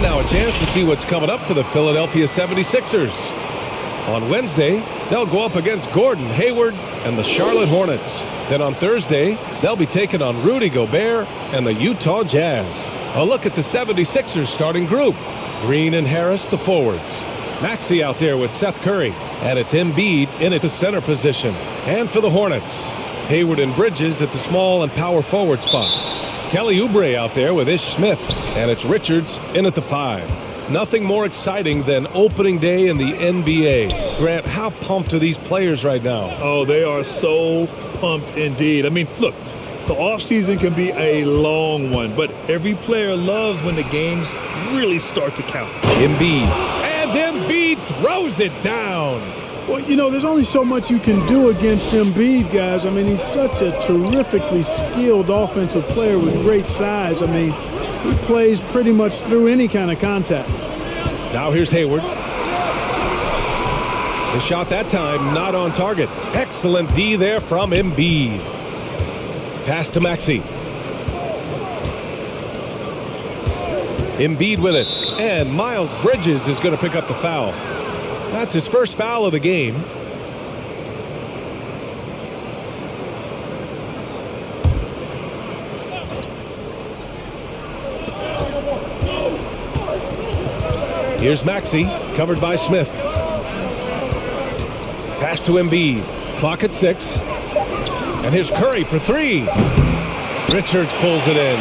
now a chance to see what's coming up for the Philadelphia 76ers. On Wednesday, they'll go up against Gordon Hayward and the Charlotte Hornets. Then on Thursday, they'll be taking on Rudy Gobert and the Utah Jazz. A look at the 76ers starting group. Green and Harris, the forwards. Maxey out there with Seth Curry. And it's Embiid in at the center position. And for the Hornets, Hayward and Bridges at the small and power forward spots. Kelly Oubre out there with Ish Smith. And it's Richards in at the 5. Nothing more exciting than opening day in the NBA. Grant, how pumped are these players right now? Oh, they are so pumped indeed. I mean, look, the offseason can be a long one, but every player loves when the games really start to count. Embiid. And Embiid throws it down. Well, you know, there's only so much you can do against Embiid, guys. I mean, he's such a terrifically skilled offensive player with great size. I mean, he plays pretty much through any kind of contact. Now here's Hayward. The shot that time not on target. Excellent D there from Embiid. Pass to Maxey. Embiid with it. And Miles Bridges is going to pick up the foul. That's his first foul of the game. Here's Maxey, covered by Smith. Pass to Embiid. Clock at 6. And here's Curry for 3. Richards pulls it in.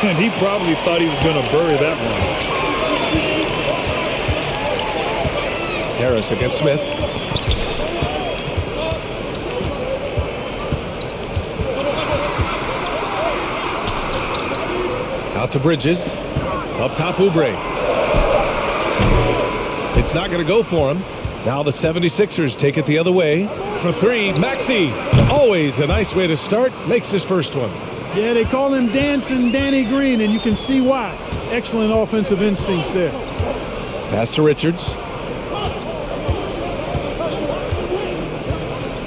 And he probably thought he was going to bury that one. Harris against Smith. Out to Bridges. Up top, Oubre. It's not going to go for him. Now the 76ers take it the other way. For 3, Maxey. Always a nice way to start. Makes his first one. Yeah, they call him Dancing Danny Green, and you can see why. Excellent offensive instincts there. Pass to Richards.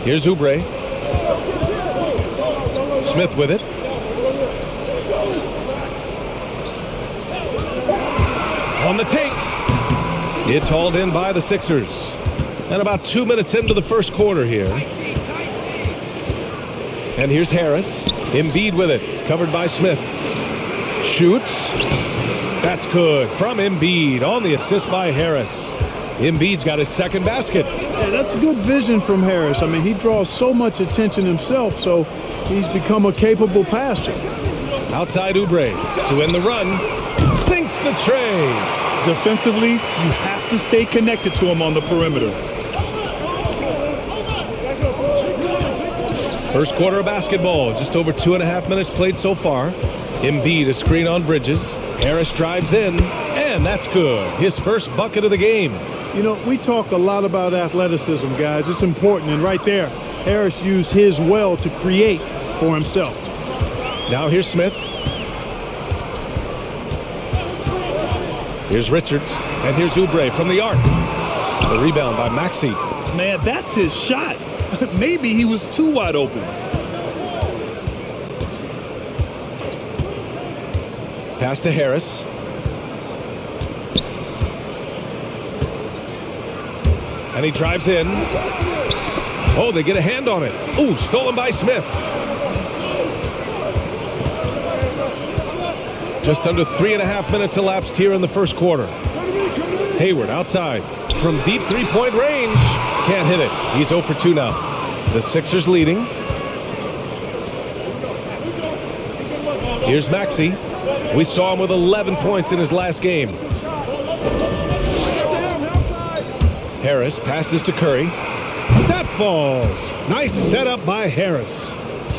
Here's Oubre. Smith with it. On the take. It's hauled in by the Sixers. And about 2 minutes into the first quarter here. And here's Harris. Embiid with it. Covered by Smith. Shoots. That's good. From Embiid on the assist by Harris. Embiid's got his second basket. Yeah, that's good vision from Harris. I mean, he draws so much attention himself, so he's become a capable passer. Outside Oubre to end the run. Sinks the tray. Defensively, you have to stay connected to him on the perimeter. First quarter of basketball. Just over 2.5 minutes played so far. Embiid a screen on Bridges. Harris drives in, and that's good. His first bucket of the game. You know, we talk a lot about athleticism, guys. It's important, and right there, Harris used his well to create for himself. Now here's Smith. Here's Richards, and here's Oubre from the arc. The rebound by Maxey. Man, that's his shot. Maybe he was too wide open. Pass to Harris. And he drives in. Oh, they get a hand on it. Ooh, stolen by Smith. Just under 3.5 minutes elapsed here in the first quarter. Hayward outside from deep three-point range. Can't hit it. He's 0 for 2 now. The Sixers leading. Here's Maxey. We saw him with 11 points in his last game. Harris passes to Curry. That falls. Nice setup by Harris.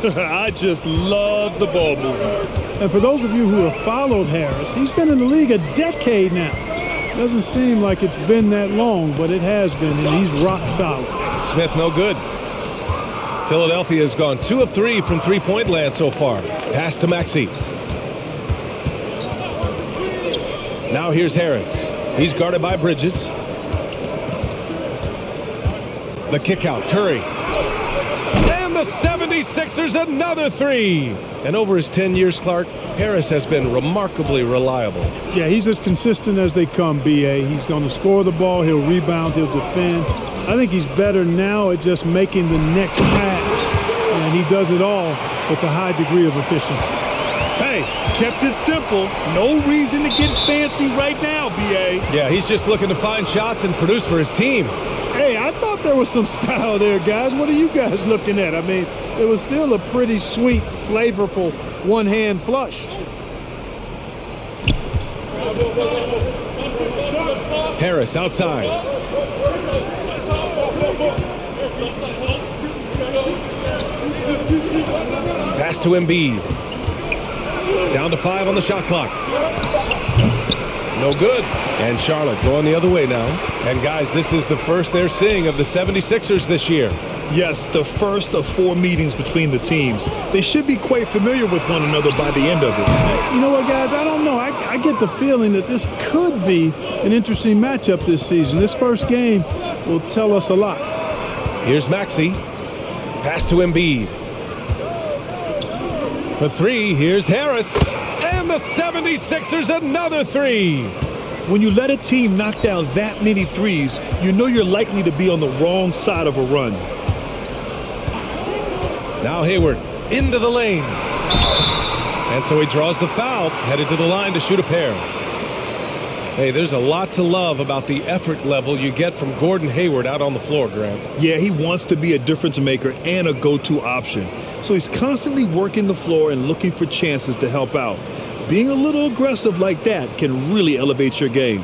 I just love the ball movement. And for those of you who have followed Harris, he's been in the league a decade now. Doesn't seem like it's been that long, but it has been, and he's rock solid. Smith no good. Philadelphia has gone 2 of 3 from three-point land so far. Pass to Maxey. Now here's Harris. He's guarded by Bridges. The kick out, Curry. And the the 76ers another three. And over his 10 years, Clark, Harris has been remarkably reliable. Yeah, he's as consistent as they come, B.A. He's going to score the ball, he'll rebound, he'll defend. I think he's better now at just making the next pass, and he does it all with a high degree of efficiency. Hey, kept it simple. No reason to get fancy right now, B.A. Yeah, he's just looking to find shots and produce for his team. Hey, I thought there was some style there, guys. What are you guys looking at? I mean, it was still a pretty sweet, flavorful one-hand flush. Harris outside. Pass to Embiid. Down to 5 on the shot clock. No good. And Charlotte going the other way now. And guys, this is the first they're seeing of the 76ers this year. Yes, the first of 4 meetings between the teams. They should be quite familiar with one another by the end of it. You know what, guys? I don't know. I get the feeling that this could be an interesting matchup this season. This first game will tell us a lot. Here's Maxey. Pass to Embiid. For 3, here's Harris. And the 76ers another 3. When you let a team knock down that many threes, you know you're likely to be on the wrong side of a run. Now Hayward into the lane. And so he draws the foul, headed to the line to shoot a pair. Hey, there's a lot to love about the effort level you get from Gordon Hayward out on the floor, Grant. Yeah, he wants to be a difference maker and a go-to option. So he's constantly working the floor and looking for chances to help out. Being a little aggressive like that can really elevate your game.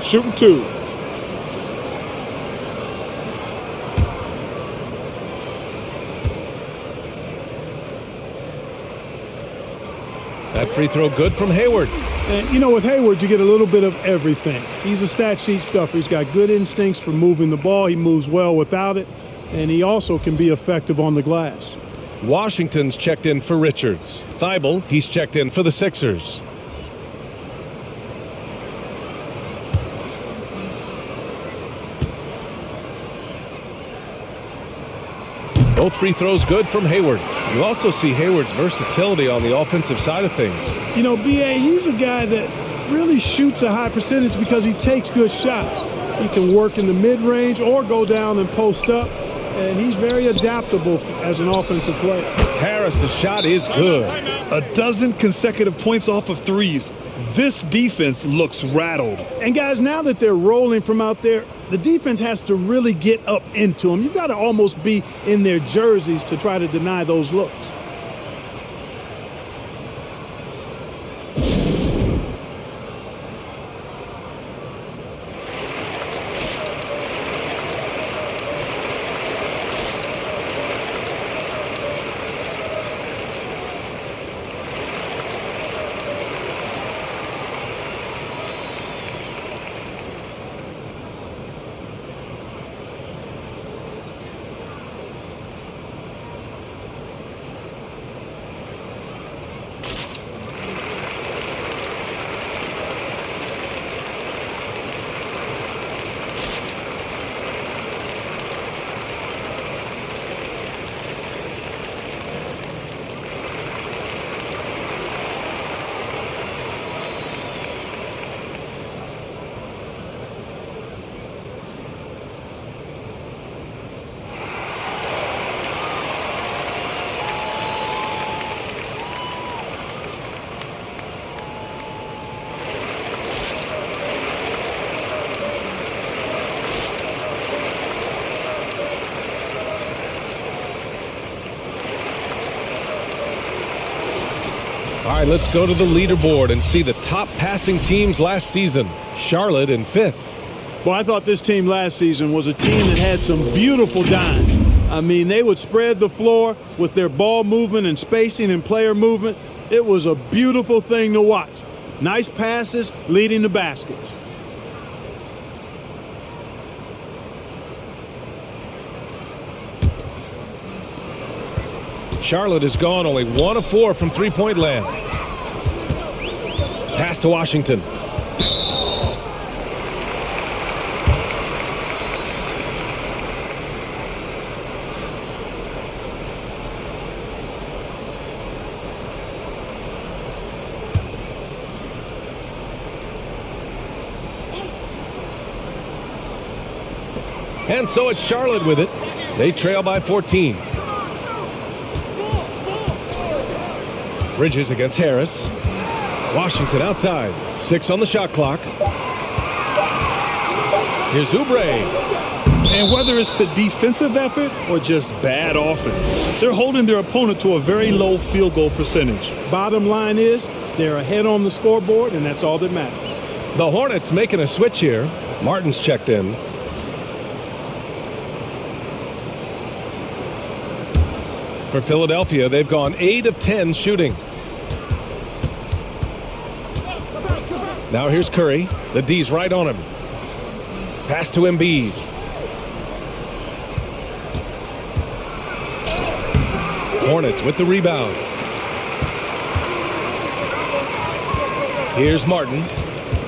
Shooting 2. That free throw good from Hayward. And, you know, with Hayward, you get a little bit of everything. He's a stat sheet stuffer. He's got good instincts for moving the ball. He moves well without it. And he also can be effective on the glass. Washington's checked in for Richards. Thibault, he's checked in for the Sixers. Both free throws good from Hayward. You also see Hayward's versatility on the offensive side of things. You know, B.A., he's a guy that really shoots a high percentage because he takes good shots. He can work in the mid-range or go down and post up, and he's very adaptable as an offensive player. Harris' shot is good. 12 consecutive points off of threes. This defense looks rattled. And guys, now that they're rolling from out there, the defense has to really get up into them. You've got to almost be in their jerseys to try to deny those looks. All right, let's go to the leaderboard and see the top passing teams last season. Charlotte in 5th. Well, I thought this team last season was a team that had some beautiful dimes. I mean, they would spread the floor with their ball movement and spacing and player movement. It was a beautiful thing to watch. Nice passes leading to baskets. Charlotte has gone only 1 of 4 from three-point land. Pass to Washington. And so it's Charlotte with it. They trail by 14. Bridges against Harris. Washington outside. 6 on the shot clock. Here's Oubre. And whether it's the defensive effort or just bad offense, they're holding their opponent to a very low field goal percentage. Bottom line is they're ahead on the scoreboard, and that's all that matters. The Hornets making a switch here. Martin's checked in. For Philadelphia, they've gone 8 of 10 shooting. Now here's Curry. The D's right on him. Pass to Embiid. Hornets with the rebound. Here's Martin.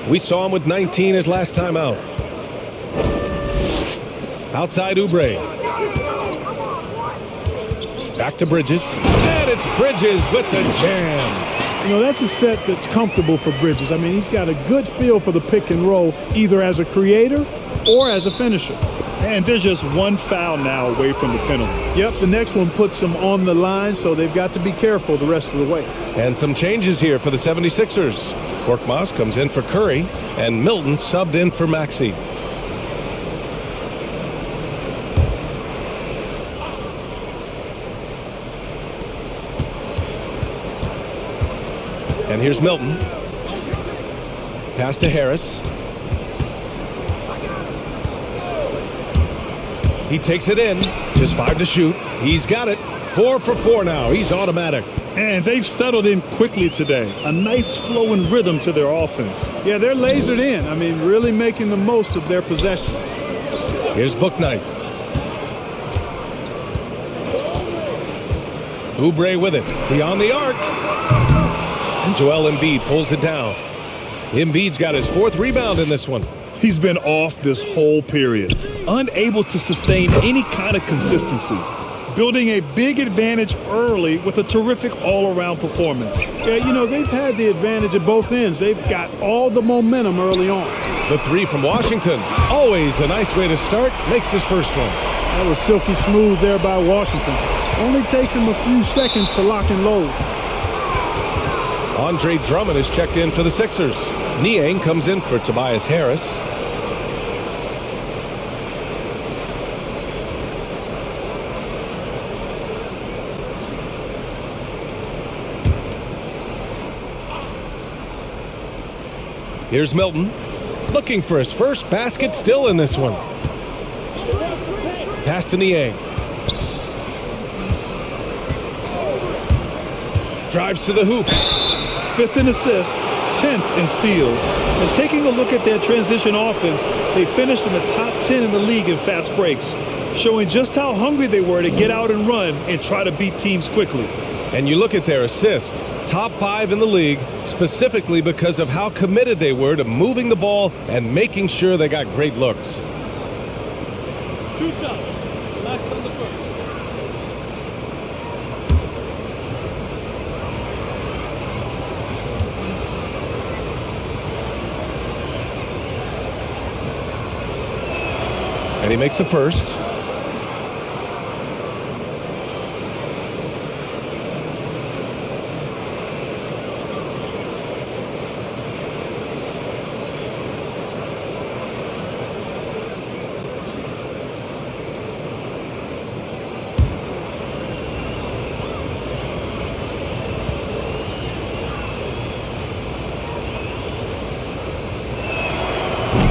We saw him with 19 his last time out. Outside Oubre. Back to Bridges. And it's Bridges with the jam. You know, that's a set that's comfortable for Bridges. I mean, he's got a good feel for the pick and roll, either as a creator or as a finisher. And they're just one foul now away from the penalty. Yep, the next one puts them on the line, so they've got to be careful the rest of the way. And some changes here for the 76ers. Korkmaz comes in for Curry, and Milton subbed in for Maxey. And here's Milton. Pass to Harris. He takes it in. Just 5 to shoot. He's got it. 4 for 4 now. He's automatic. And they've settled in quickly today. A nice flowing rhythm to their offense. Yeah, they're lasered in. I mean, really making the most of their possessions. Here's Bouknight. Oubre with it. Beyond the arc. And Joel Embiid pulls it down. Embiid's got his 4th rebound in this one. He's been off this whole period, unable to sustain any kind of consistency, building a big advantage early with a terrific all-around performance. Yeah, you know, they've had the advantage at both ends. They've got all the momentum early on. The 3 from Washington. Always a nice way to start. Makes his first one. That was silky smooth there by Washington. Only takes him a few seconds to lock and load. Andre Drummond is checked in for the Sixers. Niang comes in for Tobias Harris. Here's Milton, looking for his first basket still in this one. Pass to Niang. Drives to the hoop. 5th in assists, 10th in steals. And taking a look at their transition offense, they finished in the top 10 in the league in fast breaks, showing just how hungry they were to get out and run and try to beat teams quickly. And you look at their assists, top 5 in the league, specifically because of how committed they were to moving the ball and making sure they got great looks. 2 shots, less on the first. And he makes the first.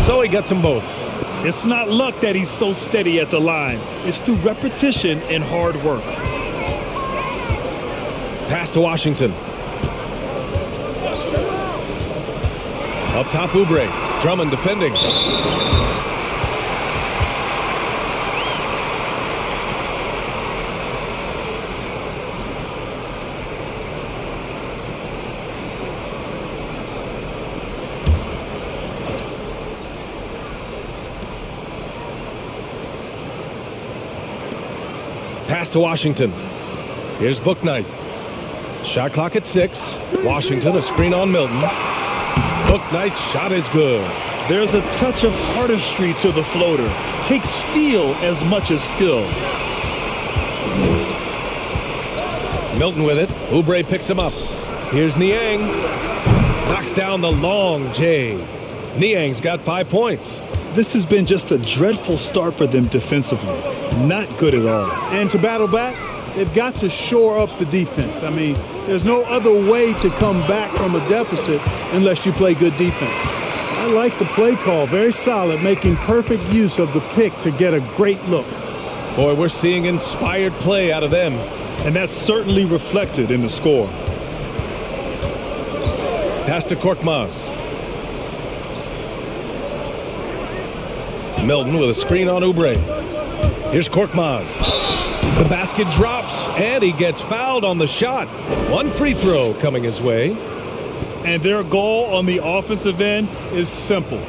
So he gets them both. It's not luck that he's so steady at the line. It's through repetition and hard work. Pass to Washington. Up top, Oubre. Drummond defending. Pass to Washington. Here's Bouknight. Shot clock at 6. Washington, a screen on Milton. Bouknight's shot is good. There's a touch of artistry to the floater. Takes feel as much as skill. Milton with it. Oubre picks him up. Here's Niang. Knocks down the long J. Niang's got 5 points. This has been just a dreadful start for them defensively. Not good at all. And to battle back, they've got to shore up the defense. I mean, there's no other way to come back from a deficit unless you play good defense. I like the play call. Very solid, making perfect use of the pick to get a great look. Boy, we're seeing inspired play out of them. And that's certainly reflected in the score. Pass to Korkmaz. Milton with a screen on Oubre. Here's Korkmaz. The basket drops, and he gets fouled on the shot. One free throw coming his way. And their goal on the offensive end is simple.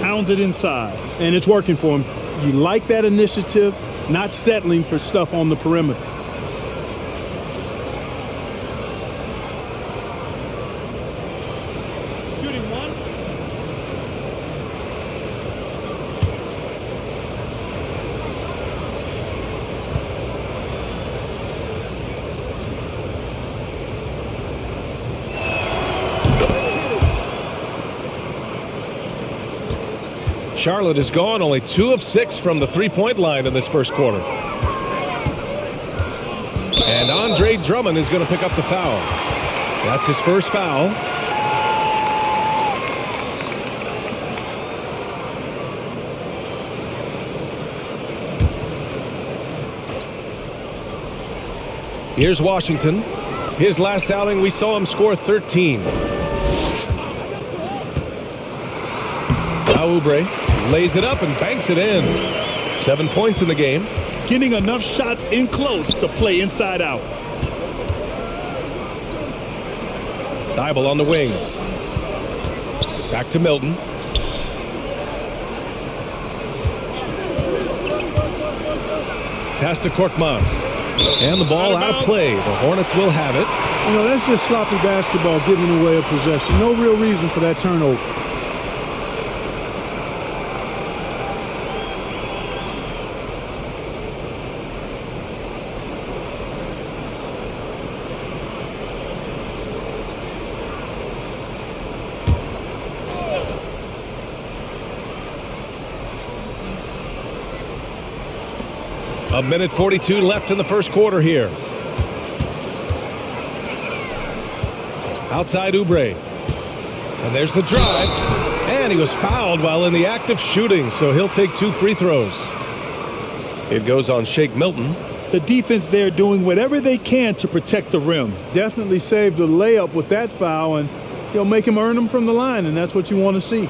Pound it inside. And it's working for him. You like that initiative, not settling for stuff on the perimeter. Shooting one. Charlotte is gone, only 2 of 6 from the three-point line in this first quarter. And Andre Drummond is going to pick up the foul. That's his first foul. Here's Washington. His last outing, we saw him score 13. Now Oubre lays it up and banks it in. 7 points in the game. Getting enough shots in close to play inside out. Thibault on the wing. Back to Milton. Pass to Korkmaz. And the ball out of play. The Hornets will have it. You know, that's just sloppy basketball, giving away a possession. No real reason for that turnover. A minute 42 left in the first quarter here. Outside Oubre. And there's the drive. And he was fouled while in the act of shooting, so he'll take 2 free throws. It goes on Shake Milton. The defense there doing whatever they can to protect the rim. Definitely saved the layup with that foul, and he'll make him earn them from the line, and that's what you want to see.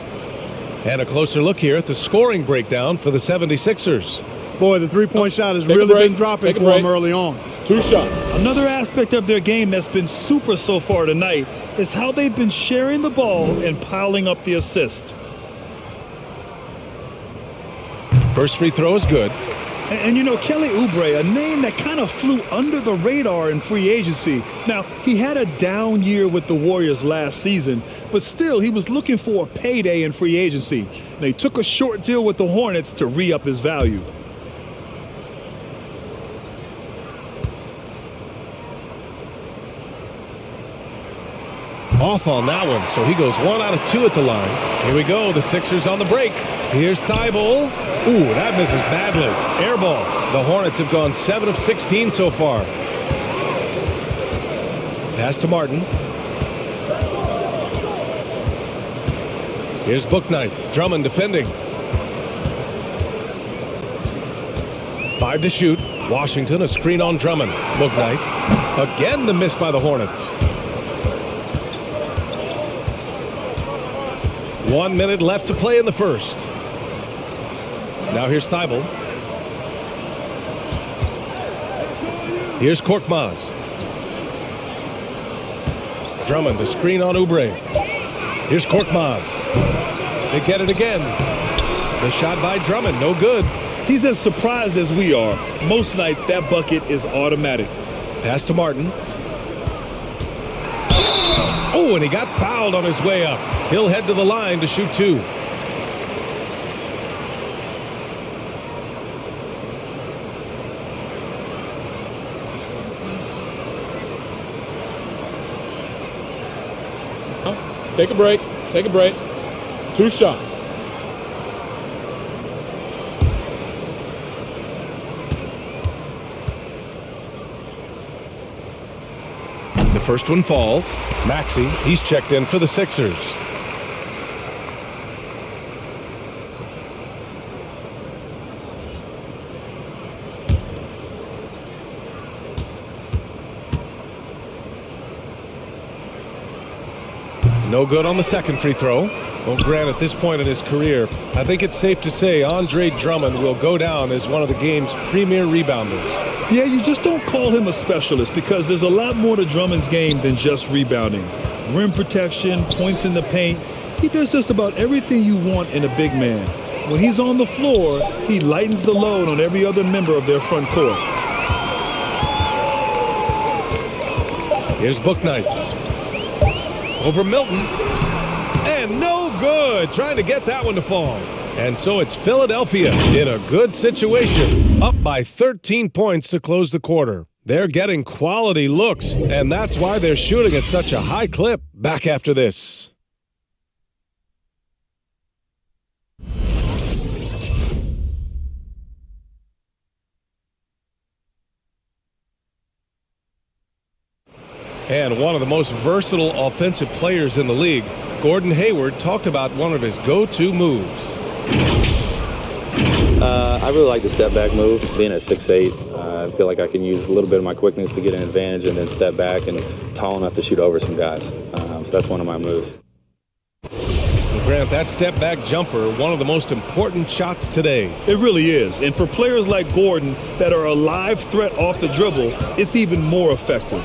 And a closer look here at the scoring breakdown for the 76ers. Boy, the three-point shot has really been dropping for him early on. 2 shots. Another aspect of their game that's been super so far tonight is how they've been sharing the ball and piling up the assist. First free throw is good. And you know, Kelly Oubre, a name that kind of flew under the radar in free agency. Now, he had a down year with the Warriors last season, but still, he was looking for a payday in free agency. They took a short deal with the Hornets to re-up his value. Off on that one, so he goes 1 out of 2 at the line. Here we go, the Sixers on the break. Here's Thibault. Ooh, that misses badly. Air ball. The Hornets have gone 7 of 16 so far. Pass to Martin. Here's Bouknight. Drummond defending. 5 to shoot. Washington, a screen on Drummond. Bouknight. Again the miss by the Hornets. 1 minute left to play in the first. Now here's Thibault. Here's Korkmaz. Drummond, a screen on Oubre. Here's Korkmaz. They get it again. The shot by Drummond, no good. He's as surprised as we are. Most nights that bucket is automatic. Pass to Martin. Oh, and he got fouled on his way up. He'll head to the line to shoot 2. Take a break. Take a break. 2 shots. The first one falls. Maxey, he's checked in for the Sixers. No good on the second free throw. Well, Grant, at this point in his career, I think it's safe to say Andre Drummond will go down as one of the game's premier rebounders. Yeah, you just don't call him a specialist because there's a lot more to Drummond's game than just rebounding. Rim protection, points in the paint. He does just about everything you want in a big man. When he's on the floor, he lightens the load on every other member of their front court. Here's Bouknight. Over Milton. And no good. Trying to get that one to fall. And so it's Philadelphia in a good situation. Up by 13 points to close the quarter. They're getting quality looks, and that's why they're shooting at such a high clip. Back after this. And one of the most versatile offensive players in the league, Gordon Hayward, talked about one of his go-to moves. I really like the step-back move. Being at 6'8", I feel like I can use a little bit of my quickness to get an advantage and then step back and tall enough to shoot over some guys. So that's one of my moves. Grant, that step-back jumper, one of the most important shots today. It really is. And for players like Gordon that are a live threat off the dribble, it's even more effective.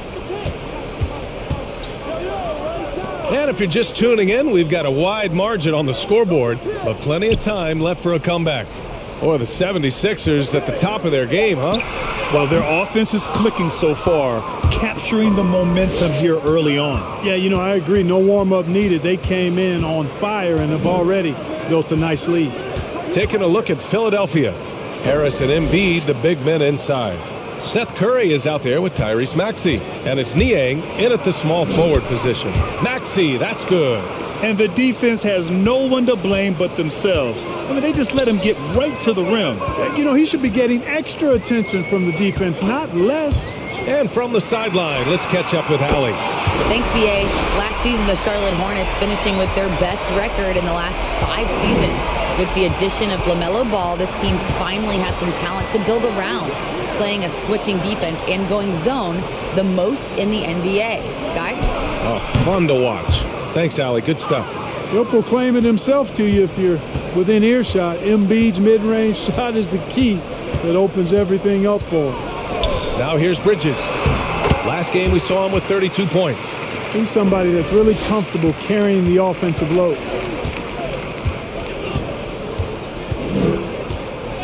And if you're just tuning in, we've got a wide margin on the scoreboard, but plenty of time left for a comeback. Or the 76ers at the top of their game, huh? Well, their offense is clicking so far, capturing the momentum here early on. Yeah, you know, I agree. No warm-up needed. They came in on fire and have already built a nice lead. Taking a look at Philadelphia. Harris and Embiid, the big men inside. Seth Curry is out there with Tyrese Maxey. And it's Niang in at the small forward position. Maxey, that's good. And the defense has no one to blame but themselves. I mean, they just let him get right to the rim. You know, he should be getting extra attention from the defense, not less. And from the sideline, let's catch up with Allie. Thanks, B.A. Last season, the Charlotte Hornets finishing with their best record in the last 5 seasons. With the addition of LaMelo Ball, this team finally has some talent to build around, playing a switching defense and going zone the most in the NBA. Guys? Oh, fun to watch. Thanks, Allie. Good stuff. He'll proclaim it himself to you if you're within earshot. Embiid's mid-range shot is the key that opens everything up for him. Now here's Bridges. Last game we saw him with 32 points. He's somebody that's really comfortable carrying the offensive load.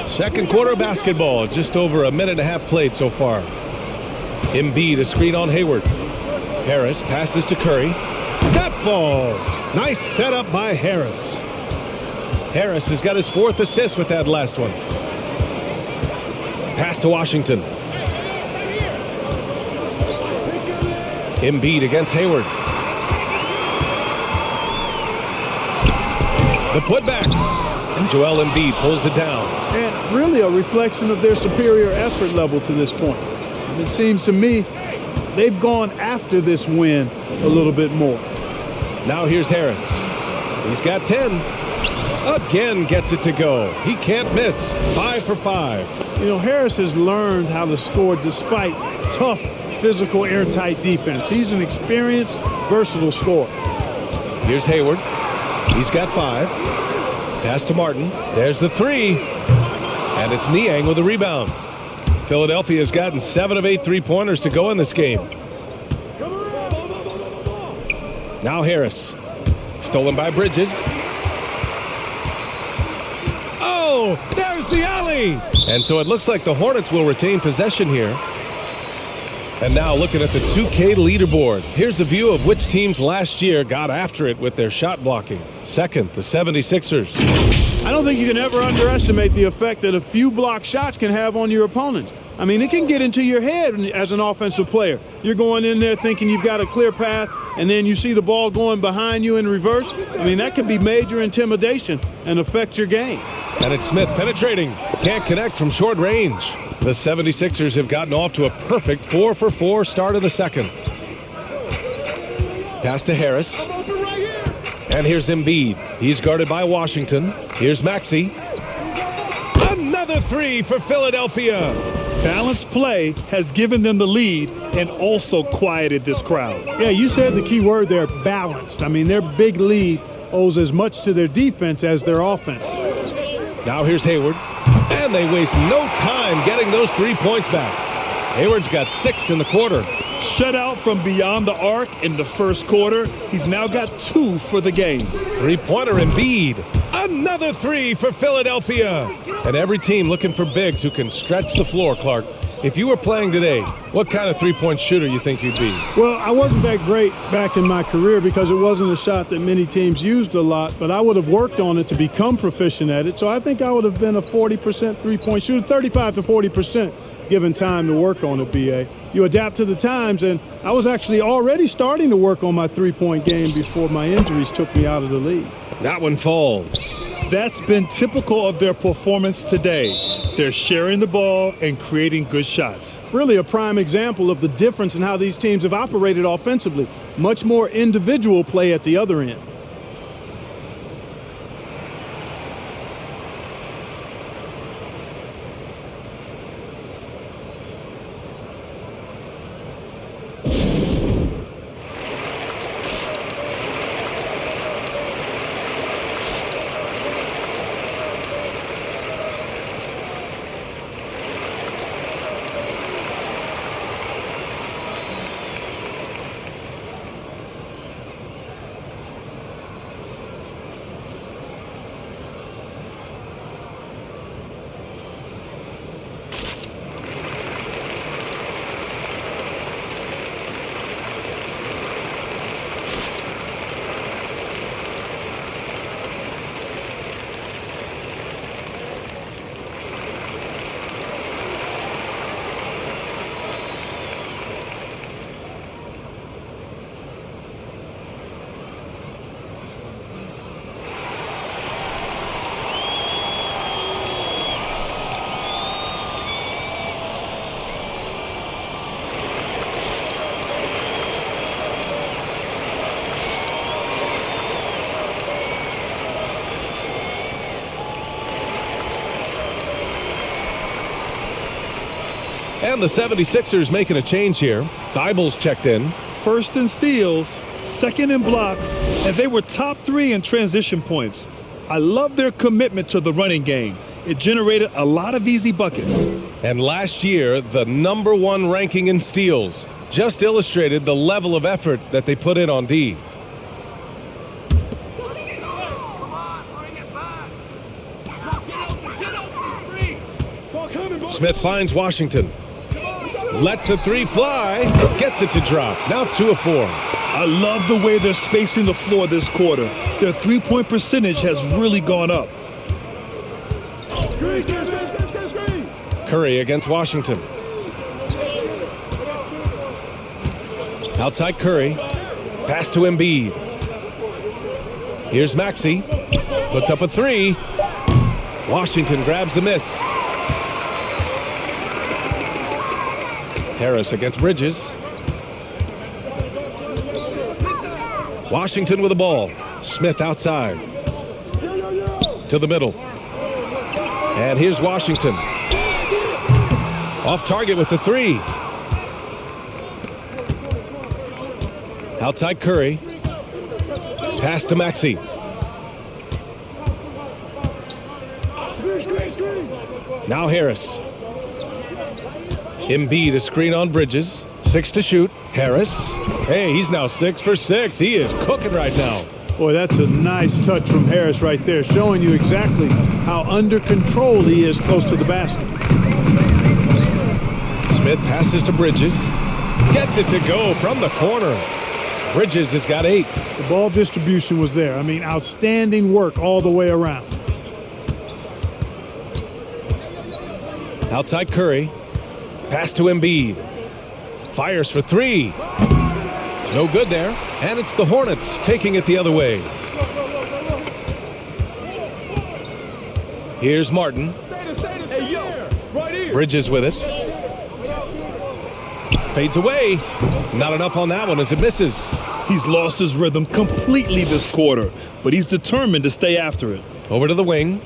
Second quarter basketball, just over a minute and a half played so far. Embiid, a screen on Hayward. Harris passes to Curry. That falls. Nice setup by Harris. Harris has got his 4th assist with that last one. Pass to Washington. Embiid against Hayward. The putback. And Joel Embiid pulls it down. And really a reflection of their superior effort level to this point. And it seems to me they've gone after this win a little bit more. Now here's Harris. He's got 10. Again gets it to go. He can't miss. 5 for 5. You know, Harris has learned how to score despite tough, physical, airtight defense. He's an experienced, versatile scorer. Here's Hayward. He's got 5. Pass to Martin. There's the 3. And it's Niang with the rebound. Philadelphia has gotten 7 of 8 three-pointers to go in this game. Now Harris. Stolen by Bridges. Oh, there's the alley. And so it looks like the Hornets will retain possession here. And now looking at the 2K leaderboard. Here's a view of which teams last year got after it with their shot blocking. Second, the 76ers. I don't think you can ever underestimate the effect that a few blocked shots can have on your opponent. I mean, it can get into your head as an offensive player. You're going in there thinking you've got a clear path, and then you see the ball going behind you in reverse. I mean, that could be major intimidation and affect your game. And it's Smith penetrating. Can't connect from short range. The 76ers have gotten off to a perfect 4-for-4 start of the second. Pass to Harris. And here's Embiid. He's guarded by Washington. Here's Maxey. Another three for Philadelphia. Balanced play has given them the lead and also quieted this crowd. Yeah, you said the key word there, balanced. I mean, their big lead owes as much to their defense as their offense. Now here's Hayward. And they waste no time getting those 3 points back. Hayward's got 6 in the quarter. Shutout from beyond the arc in the first quarter. He's now got 2 for the game. Three-pointer Embiid. Another three for Philadelphia. And every team looking for bigs who can stretch the floor, Clark. If you were playing today, what kind of three-point shooter you think you'd be? Well, I wasn't that great back in my career because it wasn't a shot that many teams used a lot, but I would have worked on it to become proficient at it. So I think I would have been a 40% three-point shooter, 35 to 40% given time to work on it, B.A. You adapt to the times, and I was actually already starting to work on my three-point game before my injuries took me out of the league. That one falls. That's been typical of their performance today. They're sharing the ball and creating good shots. Really a prime example of the difference in how these teams have operated offensively. Much more individual play at the other end. And the 76ers making a change here. Thibault's checked in. First in steals, second in blocks, and they were top 3 in transition points. I love their commitment to the running game. It generated a lot of easy buckets. And last year, the #1 ranking in steals just illustrated the level of effort that they put in on D. Smith finds Washington. Lets a three fly. Gets it to drop. Now 2 of 4. I love the way they're spacing the floor this quarter. Their three-point percentage has really gone up. Curry against Washington. Outside Curry. Pass to Embiid. Here's Maxey. Puts up a 3. Washington grabs the miss. Harris against Bridges. Washington with the ball. Smith outside. To the middle. And here's Washington. Off target with the 3. Outside Curry. Pass to Maxey. Now Harris. Embiid a screen on Bridges. 6 to shoot. Harris. Hey, he's now 6 for 6. He is cooking right now. Boy, that's a nice touch from Harris right there, showing you exactly how under control he is close to the basket. Smith passes to Bridges. Gets it to go from the corner. Bridges has got 8. The ball distribution was there. I mean, outstanding work all the way around. Outside Curry. Pass to Embiid. Fires for 3. No good there. And it's the Hornets taking it the other way. Here's Martin. Bridges with it. Fades away. Not enough on that one as it misses. He's lost his rhythm completely this quarter, but he's determined to stay after it. Over to the wing.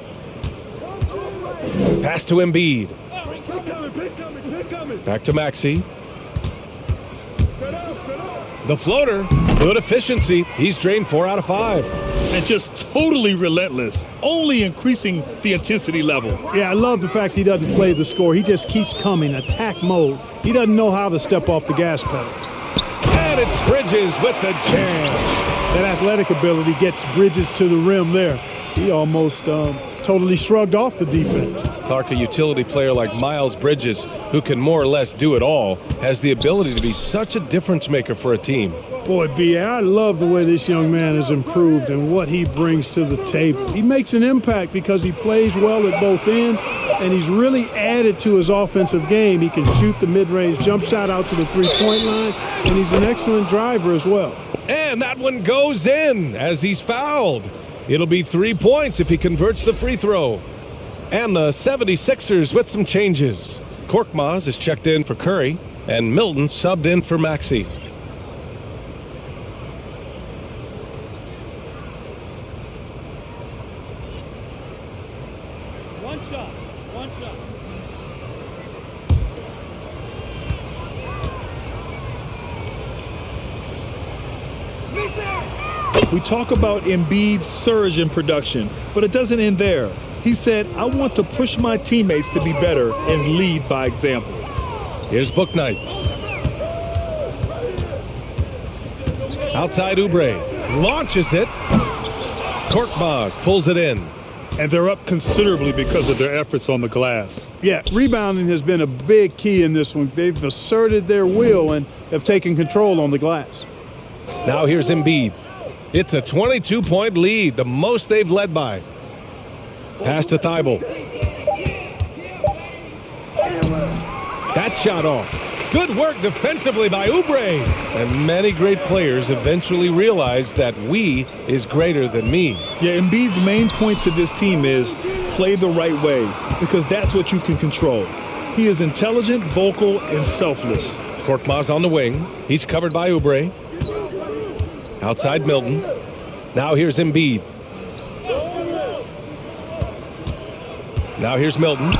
Pass to Embiid. Back to Maxey. The floater. Good efficiency. He's drained 4 out of 5. And just totally relentless, only increasing the intensity level. Yeah, I love the fact he doesn't play the score. He just keeps coming, attack mode. He doesn't know how to step off the gas pedal. And it's Bridges with the jam. That athletic ability gets Bridges to the rim there. He almost totally shrugged off the defense. Clark, a utility player like Miles Bridges, who can more or less do it all, has the ability to be such a difference maker for a team. Boy, B.A., I love the way this young man has improved and what he brings to the table. He makes an impact because he plays well at both ends, and he's really added to his offensive game. He can shoot the mid-range jump shot out to the three-point line, and he's an excellent driver as well. And that one goes in as he's fouled. It'll be 3 points if he converts the free throw. And the 76ers with some changes. Korkmaz is checked in for Curry, and Milton subbed in for Maxey. One shot. We talk about Embiid's surge in production, but it doesn't end there. He said, I want to push my teammates to be better and lead by example. Here's Bouknight. Outside Oubre. Launches it. Korkmaz pulls it in. And they're up considerably because of their efforts on the glass. Yeah, rebounding has been a big key in this one. They've asserted their will and have taken control on the glass. Now here's Embiid. It's a 22-point lead, the most they've led by. Pass to Thibault. That shot off. Good work defensively by Oubre. And many great players eventually realize that we is greater than me. Yeah, Embiid's main point to this team is play the right way, because that's what you can control. He is intelligent, vocal, and selfless. Korkmaz on the wing. He's covered by Oubre. Outside Milton. Now here's Embiid. Now here's Milton.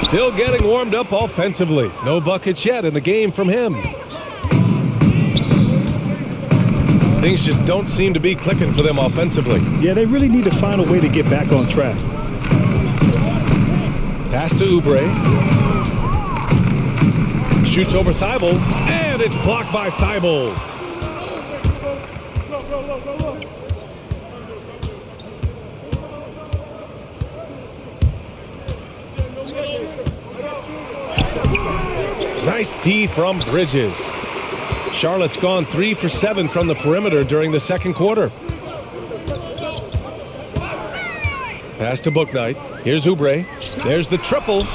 Still getting warmed up offensively. No buckets yet in the game from him. Things just don't seem to be clicking for them offensively. Yeah, they really need to find a way to get back on track. Pass to Oubre. Shoots over Thibault. And it's blocked by Thibault. Nice D from Bridges. Charlotte's gone 3 for 7 from the perimeter during the second quarter. Pass to Bouknight. Here's Oubre. There's the triple.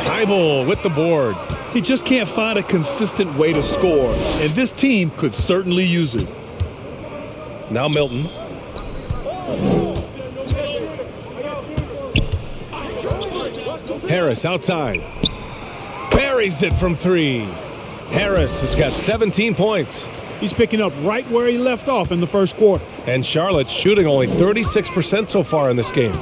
Thibault with the board. He just can't find a consistent way to score, and this team could certainly use it. Now Milton. Harris outside. Buries it from 3. Harris has got 17 points. He's picking up right where he left off in the first quarter. And Charlotte's shooting only 36% so far in this game.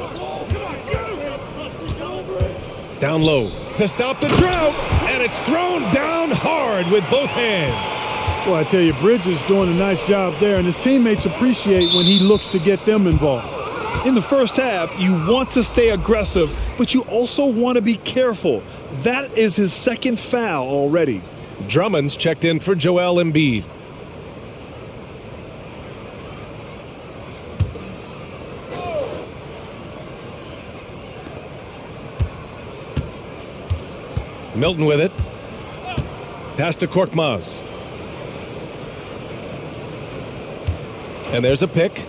Down low to stop the drought. And it's thrown down hard with both hands. Well, I tell you, Bridges is doing a nice job there, and his teammates appreciate when he looks to get them involved. In the first half, you want to stay aggressive, but you also want to be careful. That is his second foul already. Drummond's checked in for Joel Embiid. Milton with it. Pass to Korkmaz. And there's a pick.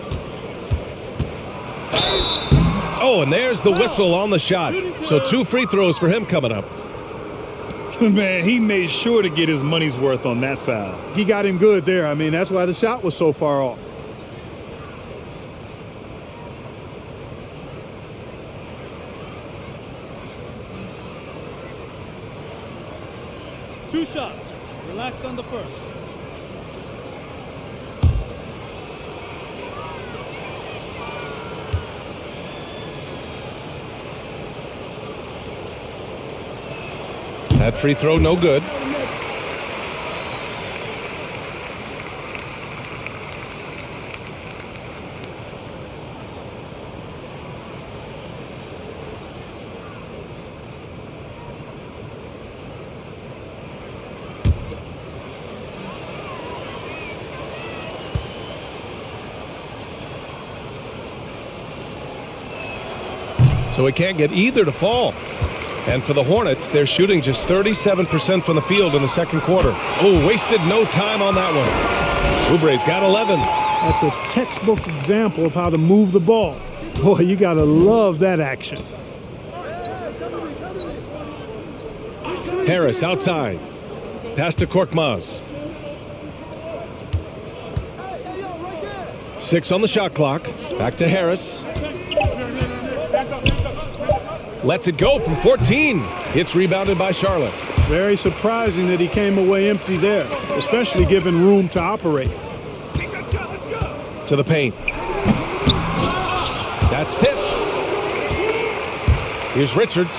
Oh, and there's the whistle on the shot. So 2 free throws for him coming up. Man, he made sure to get his money's worth on that foul. He got him good there. I mean, that's why the shot was so far off. Two shots. Relax on the first. That free throw, no good. So we can't get either to fall. And for the Hornets, they're shooting just 37% from the field in the second quarter. Oh, wasted no time on that one. Oubre's got 11. That's a textbook example of how to move the ball. Boy, you got to love that action. Harris outside. Pass to Korkmaz. 6 on the shot clock. Back to Harris. Lets it go from 14. It's rebounded by Charlotte. Very surprising that he came away empty there, especially given room to operate. To the paint. That's tipped. Here's Richards.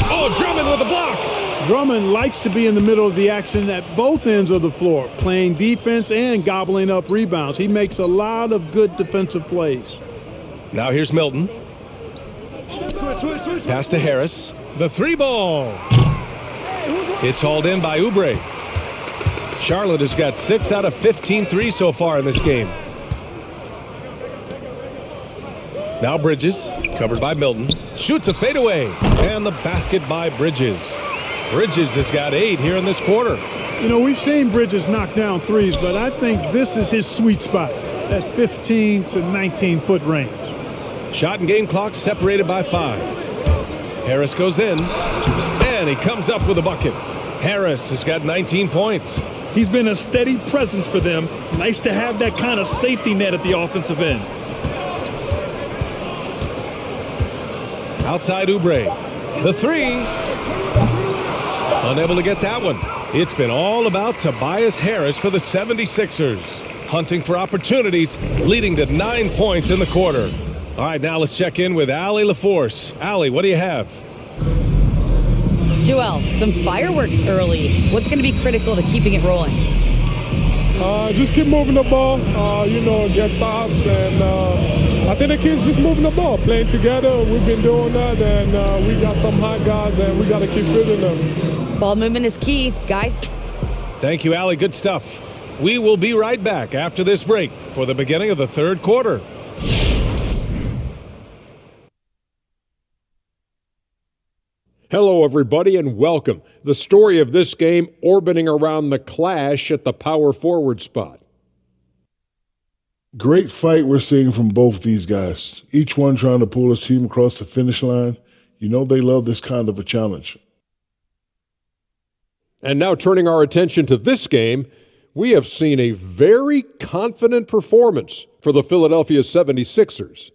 Oh, Drummond with a block. Drummond likes to be in the middle of the action at both ends of the floor, playing defense and gobbling up rebounds. He makes a lot of good defensive plays. Now here's Milton. Pass to Harris. The 3-ball. It's hauled in by Oubre. Charlotte has got 6 out of 15 threes so far in this game. Now Bridges, covered by Milton, shoots a fadeaway. And the basket by Bridges. Bridges has got 8 here in this quarter. You know, we've seen Bridges knock down threes, but I think this is his sweet spot, that 15 to 19-foot range. Shot and game clock separated by 5. Harris goes in, and he comes up with a bucket. Harris has got 19 points. He's been a steady presence for them. Nice to have that kind of safety net at the offensive end. Outside Oubre. The 3. Unable to get that one. It's been all about Tobias Harris for the 76ers. Hunting for opportunities, leading to 9 points in the quarter. All right, now let's check in with Allie LaForce. Allie, what do you have? Joel, some fireworks early. What's going to be critical to keeping it rolling? Just keep moving the ball, get stops. And I think the kids just moving the ball, playing together. We've been doing that, and we got some hot guys, and we got to keep fitting them. Ball movement is key, guys. Thank you, Allie. Good stuff. We will be right back after this break for the beginning of the third quarter. Hello, everybody, and welcome. The story of this game orbiting around the clash at the power forward spot. Great fight we're seeing from both these guys. Each one trying to pull his team across the finish line. You know they love this kind of a challenge. And now turning our attention to this game, we have seen a very confident performance for the Philadelphia 76ers.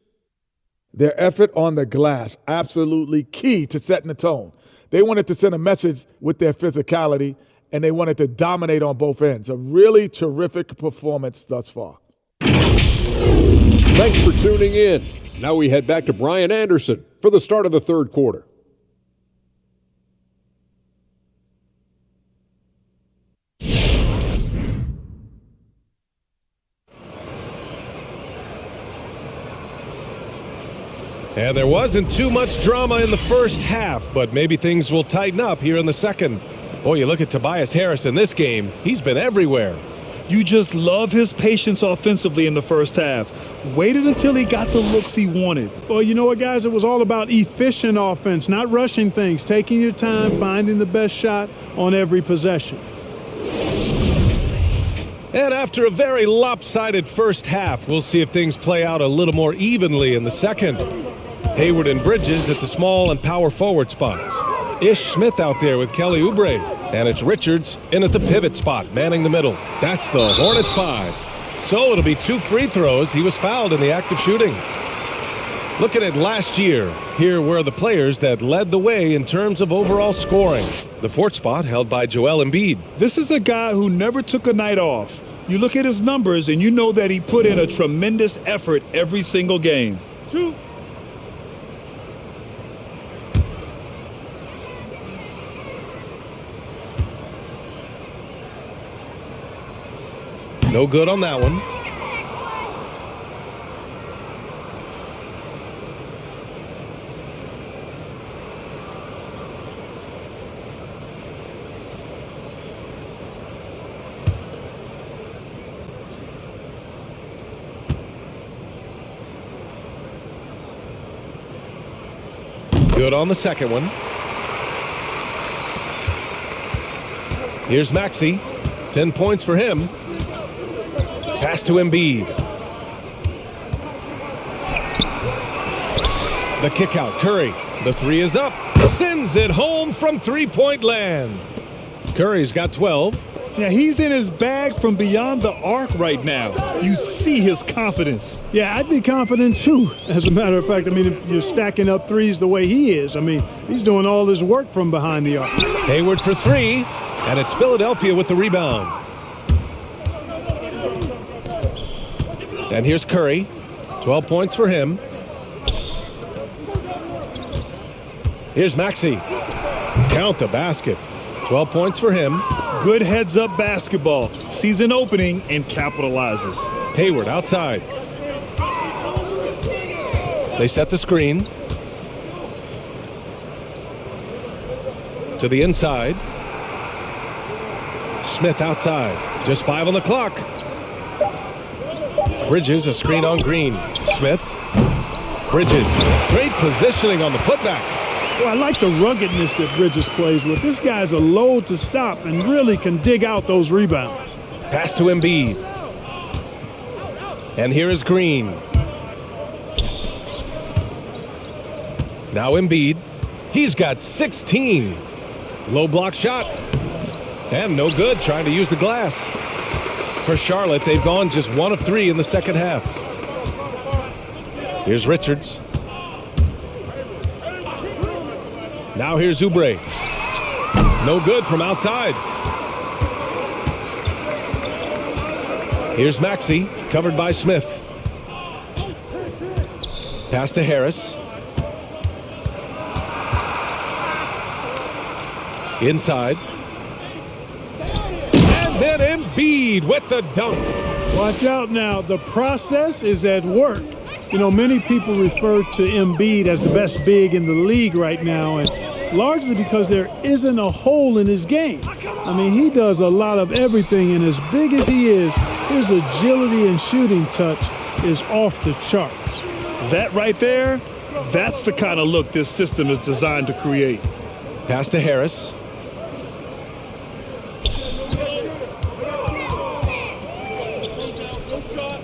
Their effort on the glass, absolutely key to setting the tone. They wanted to send a message with their physicality, and they wanted to dominate on both ends. A really terrific performance thus far. Thanks for tuning in. Now we head back to Brian Anderson for the start of the third quarter. And there wasn't too much drama in the first half, but maybe things will tighten up here in the second. Boy, you look at Tobias Harris in this game, he's been everywhere. You just love his patience offensively in the first half. Waited until he got the looks he wanted. Well, you know what, guys? It was all about efficient offense, not rushing things, taking your time, finding the best shot on every possession. And after a very lopsided first half, we'll see if things play out a little more evenly in the second. Hayward and Bridges at the small and power forward spots. Ish Smith out there with Kelly Oubre. And it's Richards in at the pivot spot, manning the middle. That's the Hornets 5. So it'll be 2 free throws. He was fouled in the act of shooting. Looking at last year, here were the players that led the way in terms of overall scoring. The 4th spot held by Joel Embiid. This is a guy who never took a night off. You look at his numbers and you know that he put in a tremendous effort every single game. 2. No good on that one. Good on the second one. Here's Maxey. 10 points for him. Pass to Embiid. The kick out. Curry. The 3 is up. Sends it home from three-point land. Curry's got 12. Yeah, he's in his bag from beyond the arc right now. You see his confidence. Yeah, I'd be confident too, as a matter of fact. I mean, if you're stacking up threes the way he is, I mean, he's doing all this work from behind the arc. Hayward for 3, and it's Philadelphia with the rebound. And here's Curry. 12 points for him. Here's Maxey. Count the basket. 12 points for him. Good heads-up basketball. Sees an opening and capitalizes. Hayward outside. They set the screen. To the inside. Smith outside. Just 5 on the clock. Bridges, a screen on Green. Smith. Bridges. Great positioning on the putback. Well, I like the ruggedness that Bridges plays with. This guy's a load to stop and really can dig out those rebounds. Pass to Embiid. And here is Green. Now Embiid. He's got 16. Low block shot. And no good, trying to use the glass. For Charlotte, they've gone just 1 of 3 in the second half. Here's Richards. Now here's Oubre. No good from outside. Here's Maxey, covered by Smith. Pass to Harris. Inside. And then Embiid with the dunk. Watch out now. The process is at work. You know, many people refer to Embiid as the best big in the league right now, and largely because there isn't a hole in his game. I mean, he does a lot of everything, and as big as he is, his agility and shooting touch is off the charts. That right there, that's the kind of look this system is designed to create. Pass to Harris.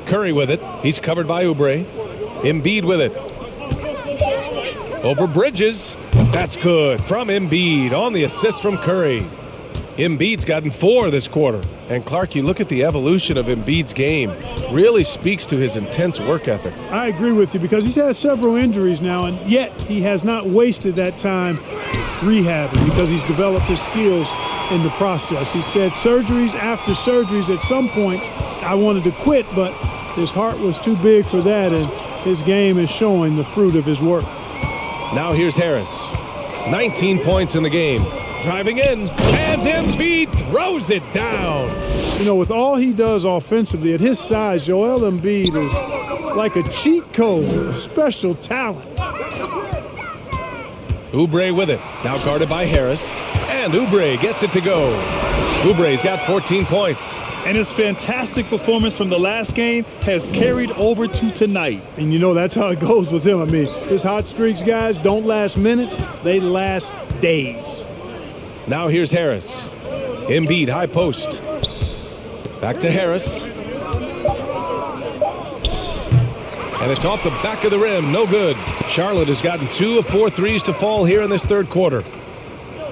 Curry with it. He's covered by Oubre. Embiid with it. Over Bridges. That's good from Embiid on the assist from Curry. Embiid's gotten 4 this quarter. And Clark, you look at the evolution of Embiid's game. Really speaks to his intense work ethic. I agree with you because he's had several injuries now, and yet he has not wasted that time rehabbing because he's developed his skills in the process. He said surgeries after surgeries at some point, I wanted to quit, but his heart was too big for that, and his game is showing the fruit of his work. Now here's Harris. 19 points in the game. Driving in, and Embiid throws it down. You know, with all he does offensively, at his size, Joel Embiid is like a cheat code, a special talent. Oubre with it. Now guarded by Harris. And Oubre gets it to go. Oubre's got 14 points. And his fantastic performance from the last game has carried over to tonight. And you know, that's how it goes with him. I mean, his hot streaks, guys, don't last minutes. They last days. Now here's Harris. Embiid, high post. Back to Harris. And it's off the back of the rim. No good. Charlotte has gotten 2 of 4 threes to fall here in this third quarter.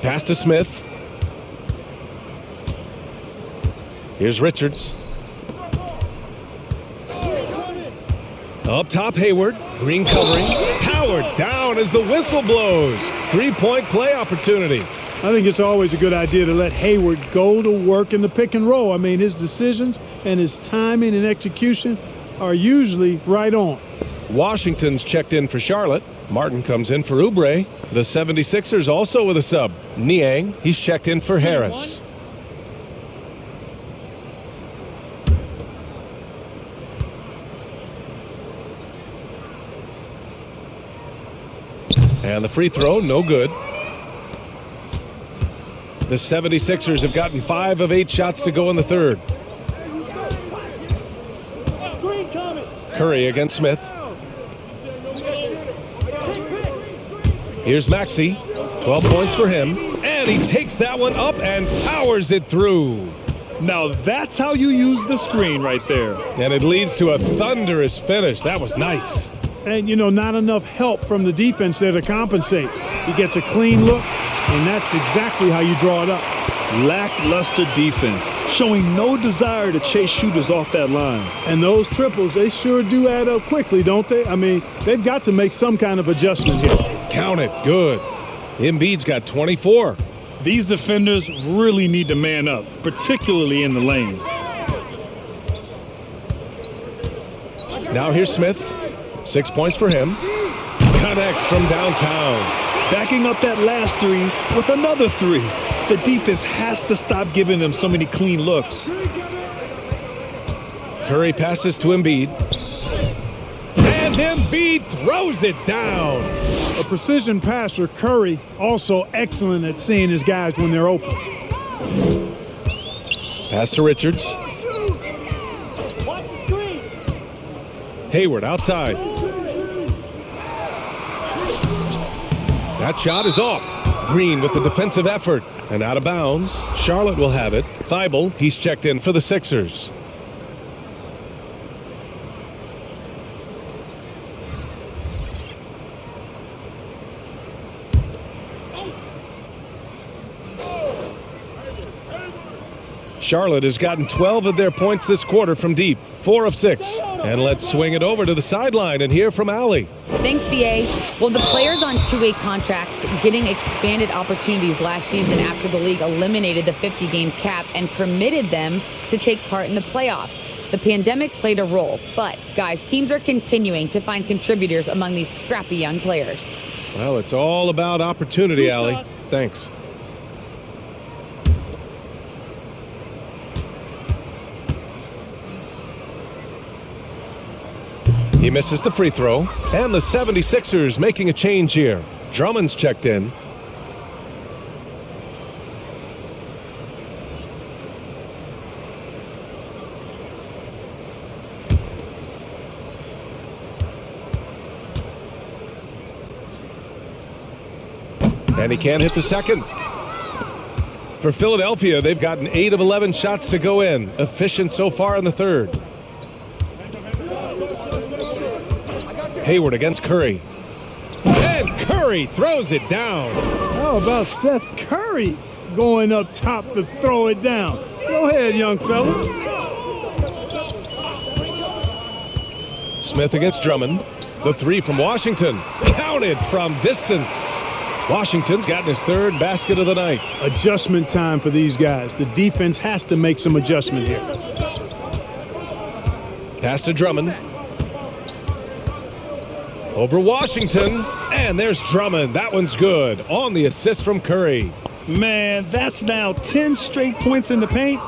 Pass to Smith. Here's Richards. Up top, Hayward. Green covering. Howard down as the whistle blows. 3-point play opportunity. I think it's always a good idea to let Hayward go to work in the pick and roll. I mean, his decisions and his timing and execution are usually right on. Washington's checked in for Charlotte. Martin comes in for Oubre. The 76ers also with a sub. Niang, he's checked in for Harris. And the free throw, no good. The 76ers have gotten 5 of 8 shots to go in the third. Curry against Smith. Here's Maxey. 12 points for him. And he takes that one up and powers it through. Now that's how you use the screen right there. And it leads to a thunderous finish. That was nice. And, you know, not enough help from the defense there to compensate. He gets a clean look, and that's exactly how you draw it up. Lackluster defense, showing no desire to chase shooters off that line. And those triples, they sure do add up quickly, don't they? I mean, they've got to make some kind of adjustment here. Count it. Good. Embiid's got 24. These defenders really need to man up, particularly in the lane. Now here's Smith. 6 points for him. Connects from downtown. Backing up that last three with another three. The defense has to stop giving them so many clean looks. Curry passes to Embiid. And Embiid throws it down. A precision passer, Curry, also excellent at seeing his guys when they're open. Pass to Richards. Hayward outside. That shot is off. Green with the defensive effort. And out of bounds. Charlotte will have it. Thibault, he's checked in for the Sixers. Charlotte has gotten 12 of their points this quarter from deep. 4 of 6. And let's swing it over to the sideline and hear from Allie. Thanks, B.A. Well, the players on two-way contracts getting expanded opportunities last season after the league eliminated the 50-game cap and permitted them to take part in the playoffs. The pandemic played a role, but, guys, teams are continuing to find contributors among these scrappy young players. Well, it's all about opportunity, Allie. Thanks. He misses the free throw. And the 76ers making a change here. Drummond's checked in. And he can't hit the second. For Philadelphia, they've gotten 8 of 11 shots to go in. Efficient so far in the third. Hayward against Curry. And Curry throws it down. How about Seth Curry going up top to throw it down? Go ahead, young fella. Smith against Drummond. The 3 from Washington. Counted from distance. Washington's gotten his 3rd basket of the night. Adjustment time for these guys. The defense has to make some adjustment here. Pass to Drummond. Over Washington, and there's Drummond. That one's good. On the assist from Curry. Man, that's now 10 straight points in the paint.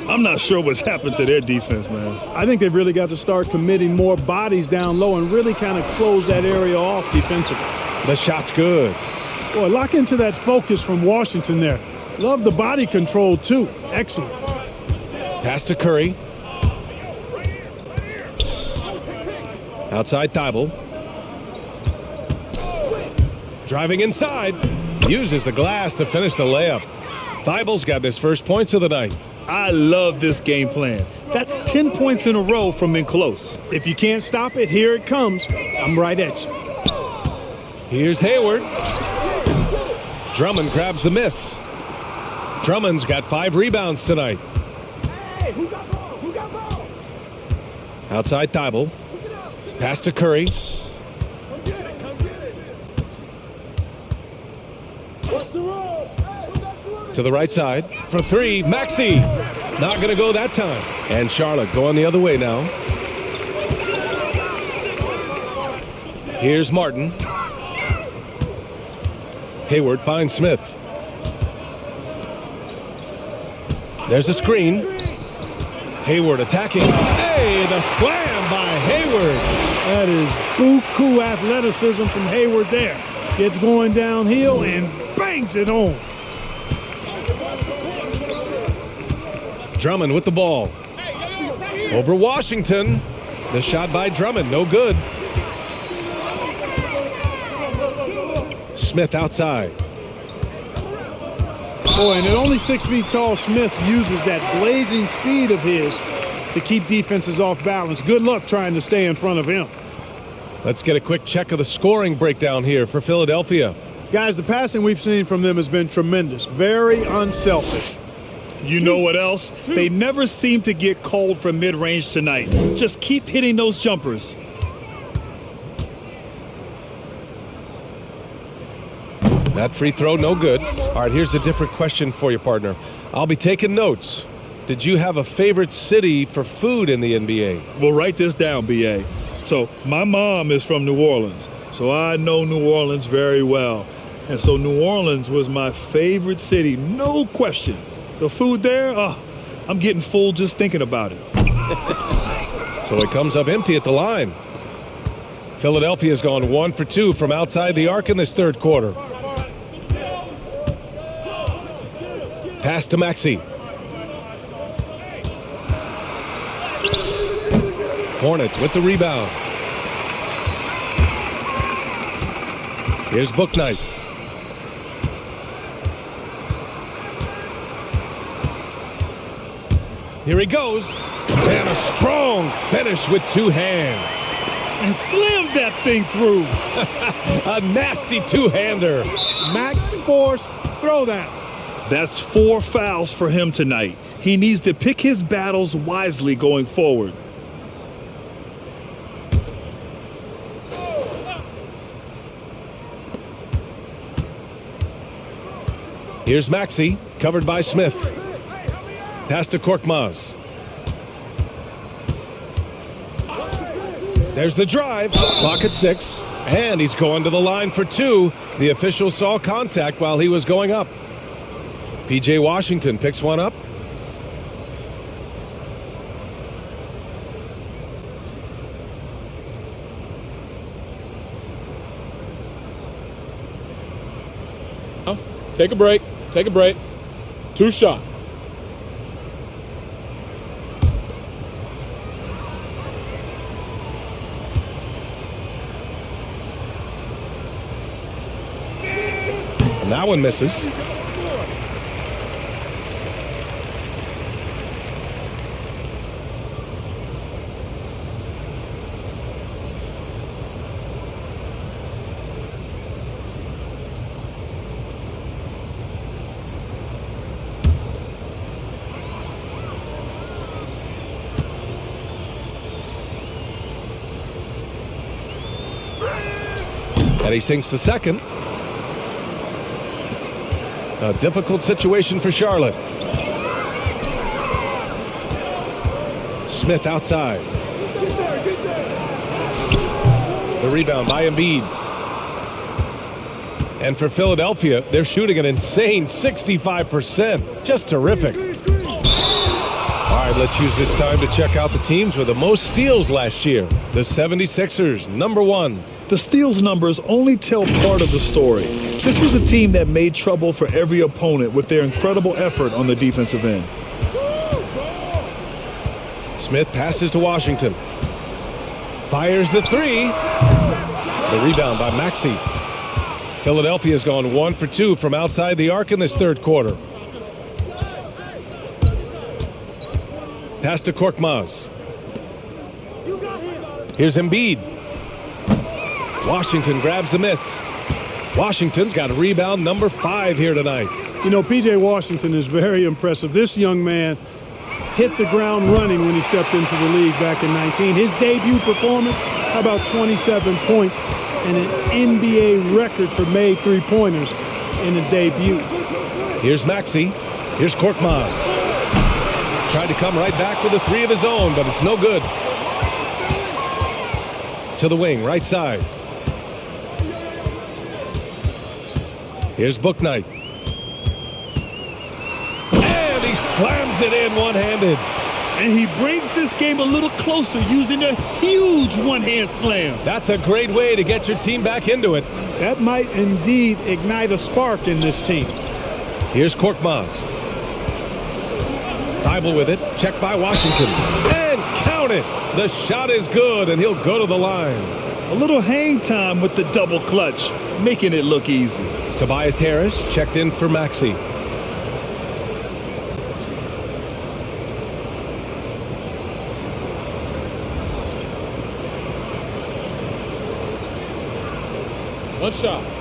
I'm not sure what's happened to their defense, man. I think they've really got to start committing more bodies down low and really kind of close that area off defensively. The shot's good. Boy, lock into that focus from Washington there. Love the body control, too. Excellent. Pass to Curry. Outside Thibault. Driving inside. Uses the glass to finish the layup. Thibault's got his first points of the night. I love this game plan. That's 10 points in a row from in close. If you can't stop it, here it comes. I'm right at you. Here's Hayward. Drummond grabs the miss. Drummond's got 5 rebounds tonight. Outside Thibault. Pass to Curry. To the right side for 3. Maxey. Not going to go that time. And Charlotte going the other way now. Here's Martin. Hayward finds Smith. There's a screen. Hayward attacking. Hey, the slam by Hayward. That is buku athleticism from Hayward there. Gets going downhill and bangs it home. Drummond with the ball. Over Washington. The shot by Drummond, no good. Smith outside. Boy, and at only 6 feet tall, Smith uses that blazing speed of his to keep defenses off balance. Good luck trying to stay in front of him. Let's get a quick check of the scoring breakdown here for Philadelphia. Guys, the passing we've seen from them has been tremendous. Very unselfish. You know what else? They never seem to get cold from mid-range tonight. Just keep hitting those jumpers. That free throw, no good. All right, here's a different question for you, partner. I'll be taking notes. Did you have a favorite city for food in the NBA? Well, write this down, B.A. So my mom is from New Orleans, so I know New Orleans very well. And so New Orleans was my favorite city, no question. The food there, I'm getting full just thinking about it. So it comes up empty at the line. Philadelphia's gone 1 for 2 from outside the arc in this third quarter. Pass to Maxey. Hornets with the rebound. Here's Bouknight. Here he goes. And a strong finish with 2 hands. And slammed that thing through. A nasty 2-hander. Max Force, throw that. That's 4 fouls for him tonight. He needs to pick his battles wisely going forward. Here's Maxey, covered by Smith. Pass to Korkmaz. There's the drive. Clock at 6. And he's going to the line for 2. The official saw contact while he was going up. P.J. Washington picks one up. Take a break. Take a break. 2 shots. And that one misses. And he sinks the second. A difficult situation for Charlotte. Smith outside. The rebound by Embiid. And for Philadelphia, they're shooting an insane 65%. Just terrific. All right, let's use this time to check out the teams with the most steals last year. The 76ers, number 1. The steals numbers only tell part of the story. This was a team that made trouble for every opponent with their incredible effort on the defensive end. Smith passes to Washington. Fires the 3. The rebound by Maxey. Philadelphia's gone 1 for 2 from outside the arc in this third quarter. Pass to Korkmaz. Here's Embiid. Washington grabs the miss. Washington's got rebound number 5 here tonight. You know, P.J. Washington is very impressive. This young man hit the ground running when he stepped into the league back in 19. His debut performance, how about 27 points and an NBA record for made three-pointers in a debut. Here's Maxey. Here's Korkmaz. Tried to come right back with a 3 of his own, but it's no good. To the wing, right side. Here's Bouknight. And he slams it in one-handed. And he brings this game a little closer using a huge one-hand slam. That's a great way to get your team back into it. That might indeed ignite a spark in this team. Here's Korkmaz. Thibault with it. Checked by Washington. And count it. The shot is good, and he'll go to the line. A little hang time with the double clutch, making it look easy. Tobias Harris checked in for Maxey. One shot.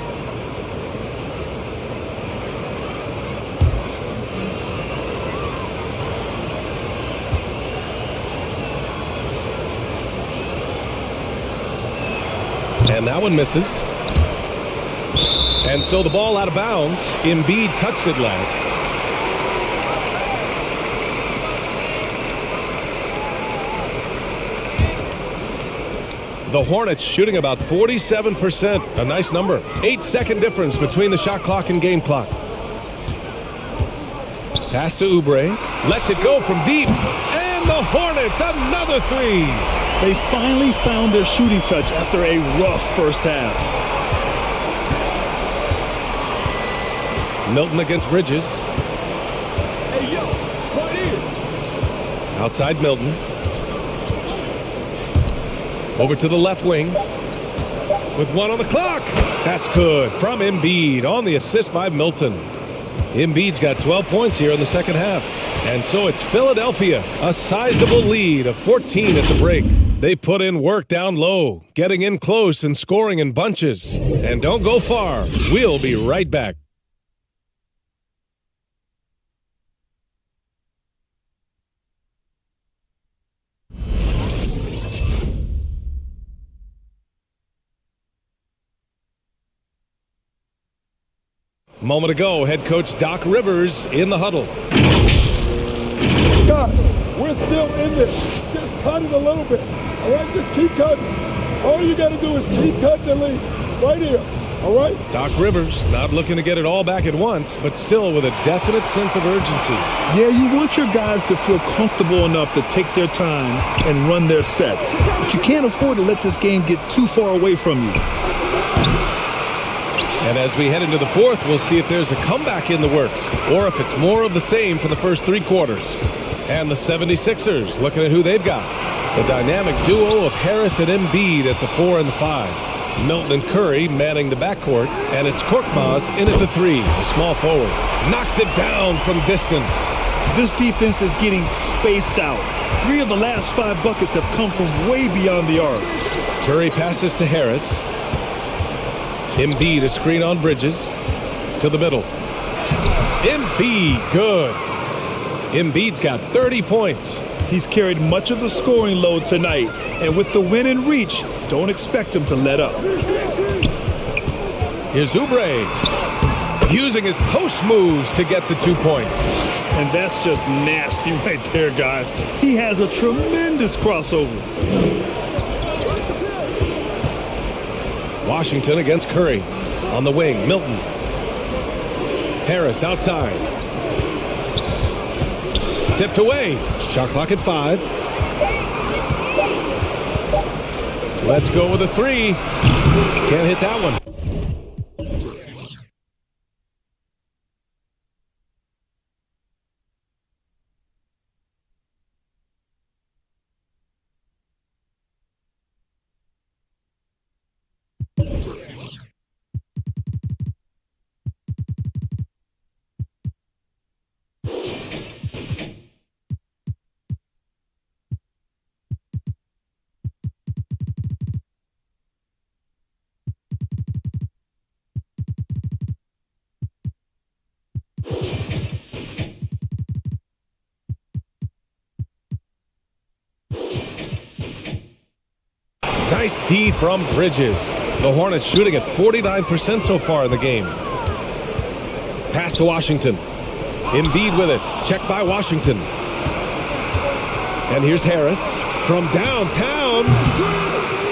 And that one misses. And so the ball out of bounds. Embiid touched it last. The Hornets shooting about 47%. A nice number. 8-second difference between the shot clock and game clock. Pass to Oubre. Lets it go from deep. And the Hornets, another 3. They finally found their shooting touch after a rough first half. Milton against Bridges. Hey, yo, right here. Outside Milton. Over to the left wing. With 1 on the clock. That's good from Embiid on the assist by Milton. Embiid's got 12 points here in the second half. And so it's Philadelphia, a sizable lead of 14 at the break. They put in work down low, getting in close and scoring in bunches. And don't go far. We'll be right back. Moment ago, head coach Doc Rivers in the huddle. Guys, we're still in this. Just cut it a little bit. All right, just keep cutting. All you got to do is keep cutting the lead. Right here. All right? Doc Rivers not looking to get it all back at once, but still with a definite sense of urgency. Yeah, you want your guys to feel comfortable enough to take their time and run their sets. But you can't afford to let this game get too far away from you. And as we head into the fourth, we'll see if there's a comeback in the works or if it's more of the same for the first 3 quarters. And the 76ers looking at who they've got. The dynamic duo of Harris and Embiid at the 4 and the 5. Milton and Curry manning the backcourt, and it's Korkmaz in at the 3, a small forward. Knocks it down from distance. This defense is getting spaced out. 3 of the last 5 buckets have come from way beyond the arc. Curry passes to Harris. Embiid a screen on Bridges. To the middle. Embiid, good. Embiid's got 30 points. He's carried much of the scoring load tonight, and with the win in reach, don't expect him to let up. Here's Oubre, using his post moves to get the 2 points. And that's just nasty right there, guys. He has a tremendous crossover. Washington against Curry. On the wing, Milton. Harris outside. Tipped away. Shot clock at 5. Let's go with a 3. Can't hit that one. Nice D from Bridges. The Hornets shooting at 49% so far in the game. Pass to Washington. Embiid with it. Checked by Washington. And here's Harris from downtown.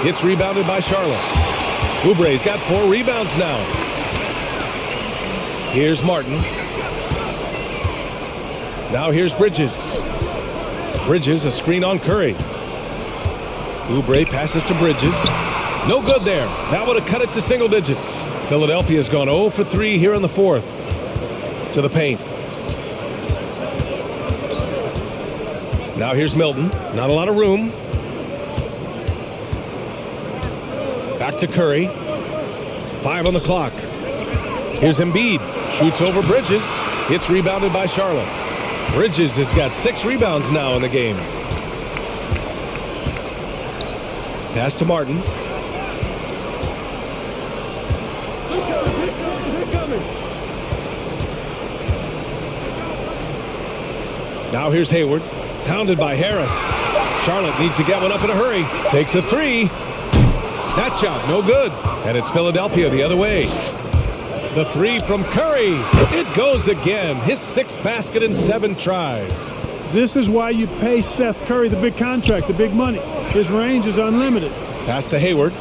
Gets rebounded by Charlotte. Oubre's got 4 rebounds now. Here's Martin. Now here's Bridges. Bridges, a screen on Curry. Oubre passes to Bridges. No good there. That would have cut it to single digits. Philadelphia's gone 0 for 3 here in the fourth. To the paint. Now here's Milton. Not a lot of room. Back to Curry. 5 on the clock. Here's Embiid. Shoots over Bridges. It's rebounded by Charlotte. Bridges has got 6 rebounds now in the game. Pass to Martin. Now here's Hayward. Pounded by Harris. Charlotte needs to get one up in a hurry. Takes a 3. That shot, no good. And it's Philadelphia the other way. The 3 from Curry. It goes again. His 6th basket in 7 tries. This is why you pay Seth Curry the big contract, the big money. His range is unlimited. Pass to Hayward.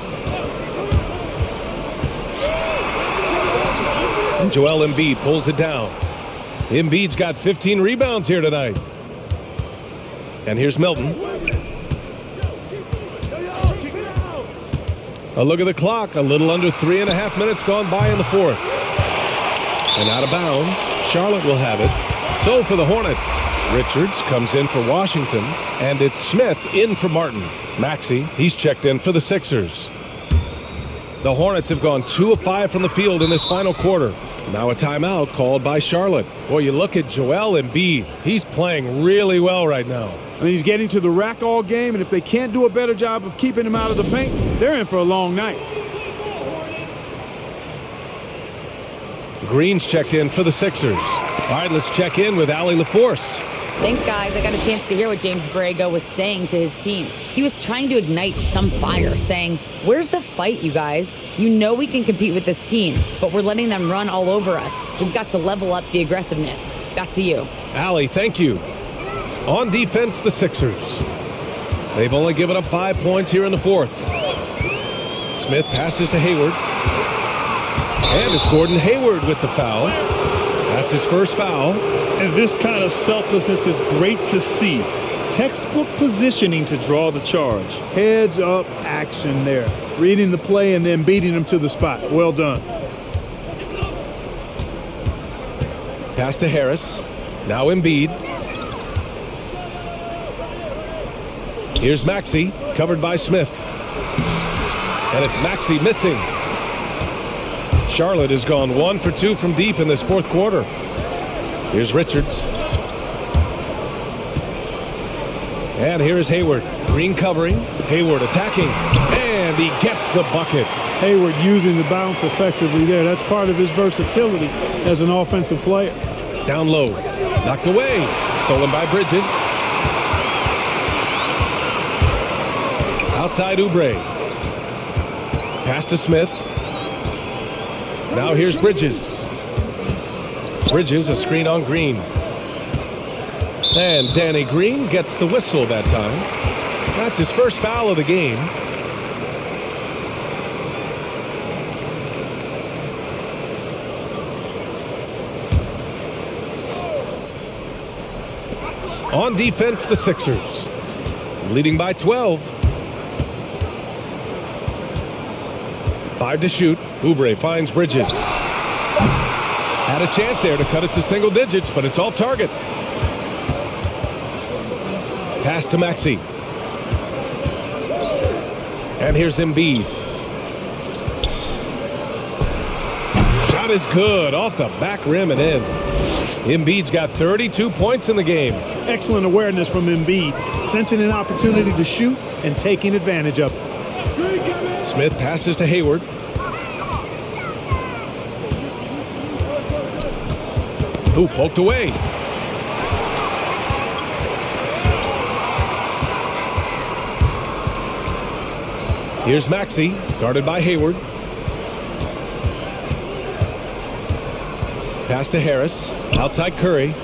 And Joel Embiid pulls it down. Embiid's got 15 rebounds here tonight. And here's Milton. A look at the clock. A little under 3.5 minutes gone by in the fourth. And out of bounds. Charlotte will have it. So for the Hornets, Richards comes in for Washington. And it's Smith in for Martin. Maxey, he's checked in for the Sixers. The Hornets have gone 2 of 5 from the field in this final quarter. Now a timeout called by Charlotte. Boy, you look at Joel Embiid. He's playing really well right now. I mean, he's getting to the rack all game, and if they can't do a better job of keeping him out of the paint, they're in for a long night. Green's checked in for the Sixers. All right, let's check in with Allie LaForce. Thanks, guys. I got a chance to hear what James Borrego was saying to his team. He was trying to ignite some fire, saying, "Where's the fight, you guys? You know we can compete with this team, but we're letting them run all over us. We've got to level up the aggressiveness." Back to you. Allie, thank you. On defense, the Sixers. They've only given up 5 points here in the fourth. Smith passes to Hayward. And it's Gordon Hayward with the foul. That's his first foul. And this kind of selflessness is great to see. Textbook positioning to draw the charge. Heads up action there. Reading the play and then beating him to the spot. Well done. Pass to Harris. Now Embiid. Here's Maxey, covered by Smith. And it's Maxey missing. Charlotte has gone 1 for 2 from deep in this fourth quarter. Here's Richards. And here is Hayward. Green covering. Hayward attacking. And he gets the bucket. Hayward using the bounce effectively there. That's part of his versatility as an offensive player. Down low. Knocked away. Stolen by Bridges. Outside Oubre. Pass to Smith. Now here's Bridges. Bridges, a screen on Green. And Danny Green gets the whistle that time. That's his first foul of the game. On defense, the Sixers. Leading by 12. 5 to shoot. Oubre finds Bridges. Had a chance there to cut it to single digits, but it's off target. Pass to Maxey. And here's Embiid. Shot is good. Off the back rim and in. Embiid's got 32 points in the game. Excellent awareness from Embiid. Sensing an opportunity to shoot and taking advantage of it. Smith passes to Hayward. Who poked away. Here's Maxey, guarded by Hayward. Pass to Harris. Outside Curry.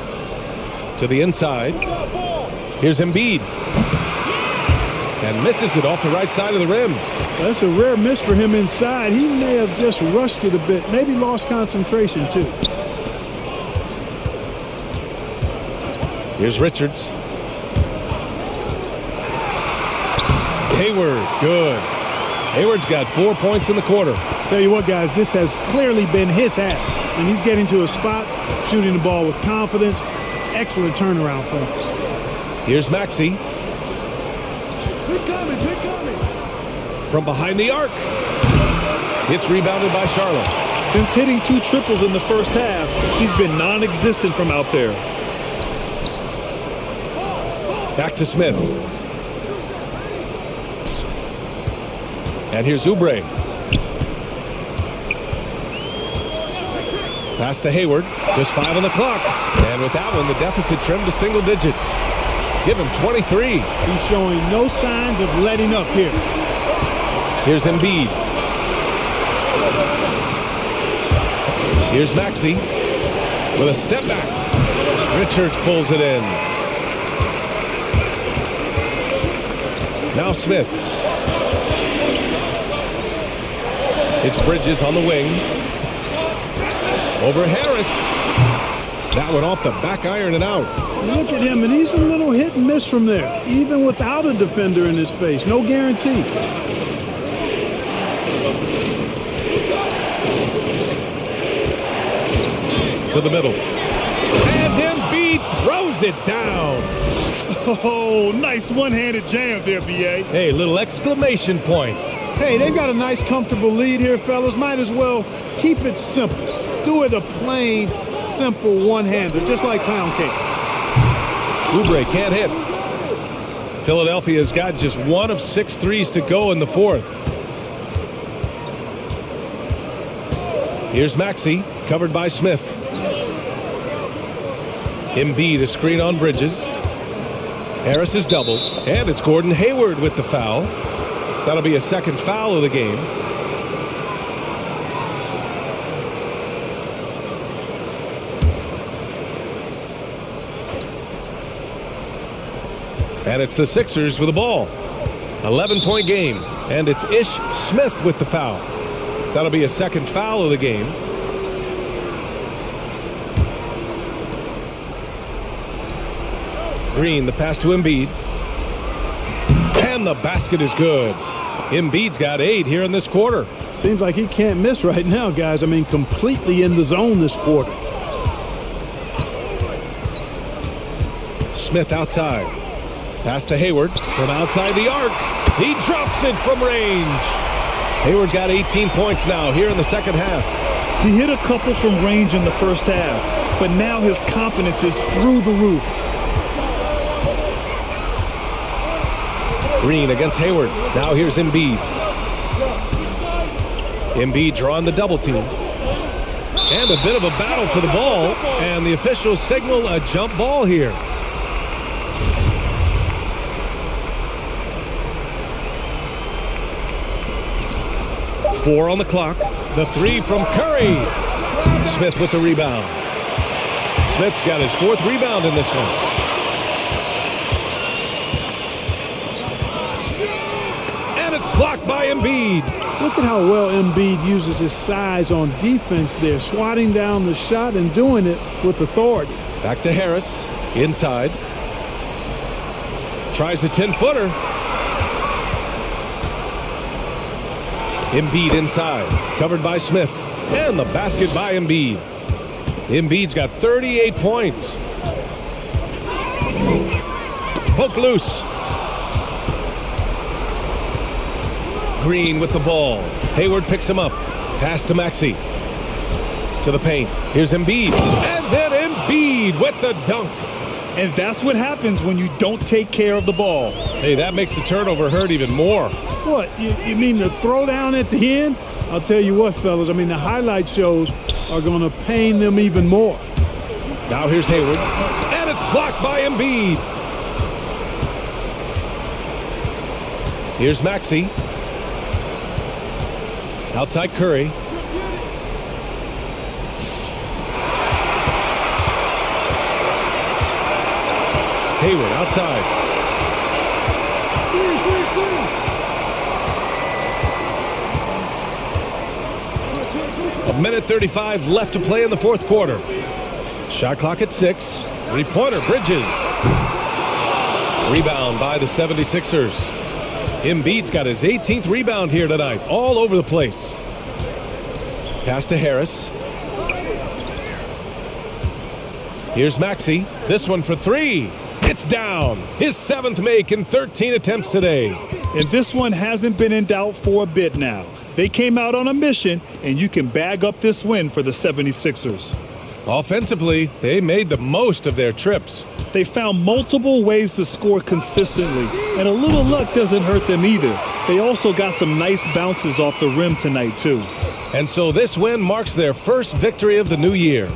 To the inside. Here's Embiid. And misses it off the right side of the rim. That's a rare miss for him inside. He may have just rushed it a bit. Maybe lost concentration, too. Here's Richards. Hayward, good. Hayward's got 4 points in the quarter. Tell you what, guys, this has clearly been his half. And he's getting to a spot, shooting the ball with confidence. Excellent turnaround for him. Here's Maxey. Keep coming, keep coming. From behind the arc. It's rebounded by Charlotte. Since hitting 2 triples in the first half, he's been non-existent from out there. Back to Smith. And here's Oubre. Pass to Hayward. Just 5 on the clock. And with that one, the deficit trimmed to single digits. Give him 23. He's showing no signs of letting up here. Here's Embiid. Here's Maxey with a step back. Richards pulls it in. Now Smith. It's Bridges on the wing. Over Harris. That one off the back iron and out. Look at him, and he's a little hit and miss from there, even without a defender in his face. No guarantee. To the middle. And Embiid throws it down. Oh, nice one-handed jam there, B.A. Hey, little exclamation point. Hey, they've got a nice, comfortable lead here, fellas. Might as well keep it simple. Do it a plain, simple one-hander, just like pound cake. Oubre can't hit. Philadelphia's got just 1 of 6 threes to go in the fourth. Here's Maxey, covered by Smith. Embiid, a screen on Bridges. Harris is doubled, and it's Gordon Hayward with the foul. That'll be a second foul of the game. And it's the Sixers with the ball. 11-point game, and it's Ish Smith with the foul. That'll be a second foul of the game. Green, the pass to Embiid. And the basket is good. Embiid's got 8 here in this quarter. Seems like he can't miss right now, guys. I mean, completely in the zone this quarter. Smith outside. Pass to Hayward from outside the arc. He drops it from range. Hayward's got 18 points now here in the second half. He hit a couple from range in the first half, but now his confidence is through the roof. Green against Hayward. Now here's Embiid. Embiid drawing the double team. And a bit of a battle for the ball. And the officials signal a jump ball here. Four on the clock. The 3 from Curry. Smith with the rebound. Smith's got his 4th rebound in this one. Blocked by Embiid. Look at how well Embiid uses his size on defense there, swatting down the shot and doing it with authority. Back to Harris, inside. Tries a 10-footer. Embiid inside, covered by Smith. And the basket by Embiid. Embiid's got 38 points. Poke loose. Green with the ball. Hayward picks him up. Pass to Maxey. To the paint. Here's Embiid. And then Embiid with the dunk. And that's what happens when you don't take care of the ball. Hey, that makes the turnover hurt even more. What, you mean the throwdown at the end? I'll tell you what, fellas, I mean, the highlight shows are going to pain them even more. Now here's Hayward. And it's blocked by Embiid. Here's Maxey. Outside Curry. Hayward outside. A minute 35 left to play in the fourth quarter. Shot clock at 6. Three-pointer, Bridges. Rebound by the 76ers. Embiid's got his 18th rebound here tonight, all over the place. Pass to Harris. Here's Maxey. This one for 3. It's down. His 7th make in 13 attempts today. And this one hasn't been in doubt for a bit now. They came out on a mission, and you can bag up this win for the 76ers. Offensively, they made the most of their trips. They found multiple ways to score consistently, and a little luck doesn't hurt them either. They also got some nice bounces off the rim tonight, too. And so this win marks their first victory of the new year.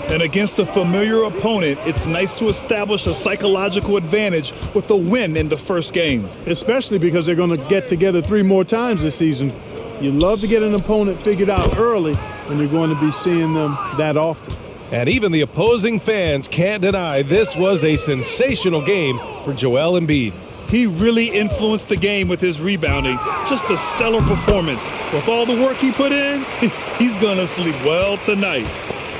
And against a familiar opponent, it's nice to establish a psychological advantage with a win in the first game. Especially because they're going to get together 3 more times this season. You love to get an opponent figured out early, and you're going to be seeing them that often. And even the opposing fans can't deny this was a sensational game for Joel Embiid. He really influenced the game with his rebounding. Just a stellar performance. With all the work he put in, he's going to sleep well tonight.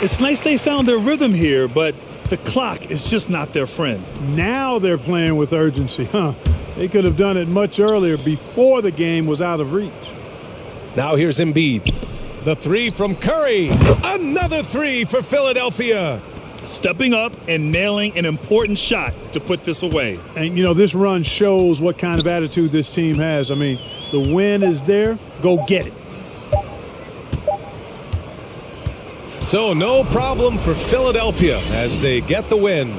It's nice they found their rhythm here, but the clock is just not their friend. Now they're playing with urgency, huh? They could have done it much earlier before the game was out of reach. Now here's Embiid. The 3 from Curry. Another 3 for Philadelphia. Stepping up and nailing an important shot to put this away. And, you know, this run shows what kind of attitude this team has. I mean, the win is there. Go get it. So no problem for Philadelphia as they get the win.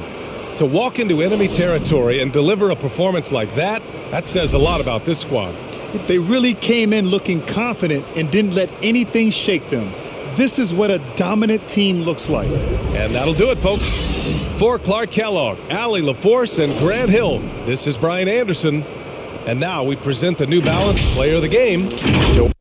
To walk into enemy territory and deliver a performance like that says a lot about this squad. They really came in looking confident and didn't let anything shake them. This is what a dominant team looks like. And that'll do it, folks. For Clark Kellogg, Allie LaForce, and Grant Hill, this is Brian Anderson. And now we present the New Balance Player of the Game, Joe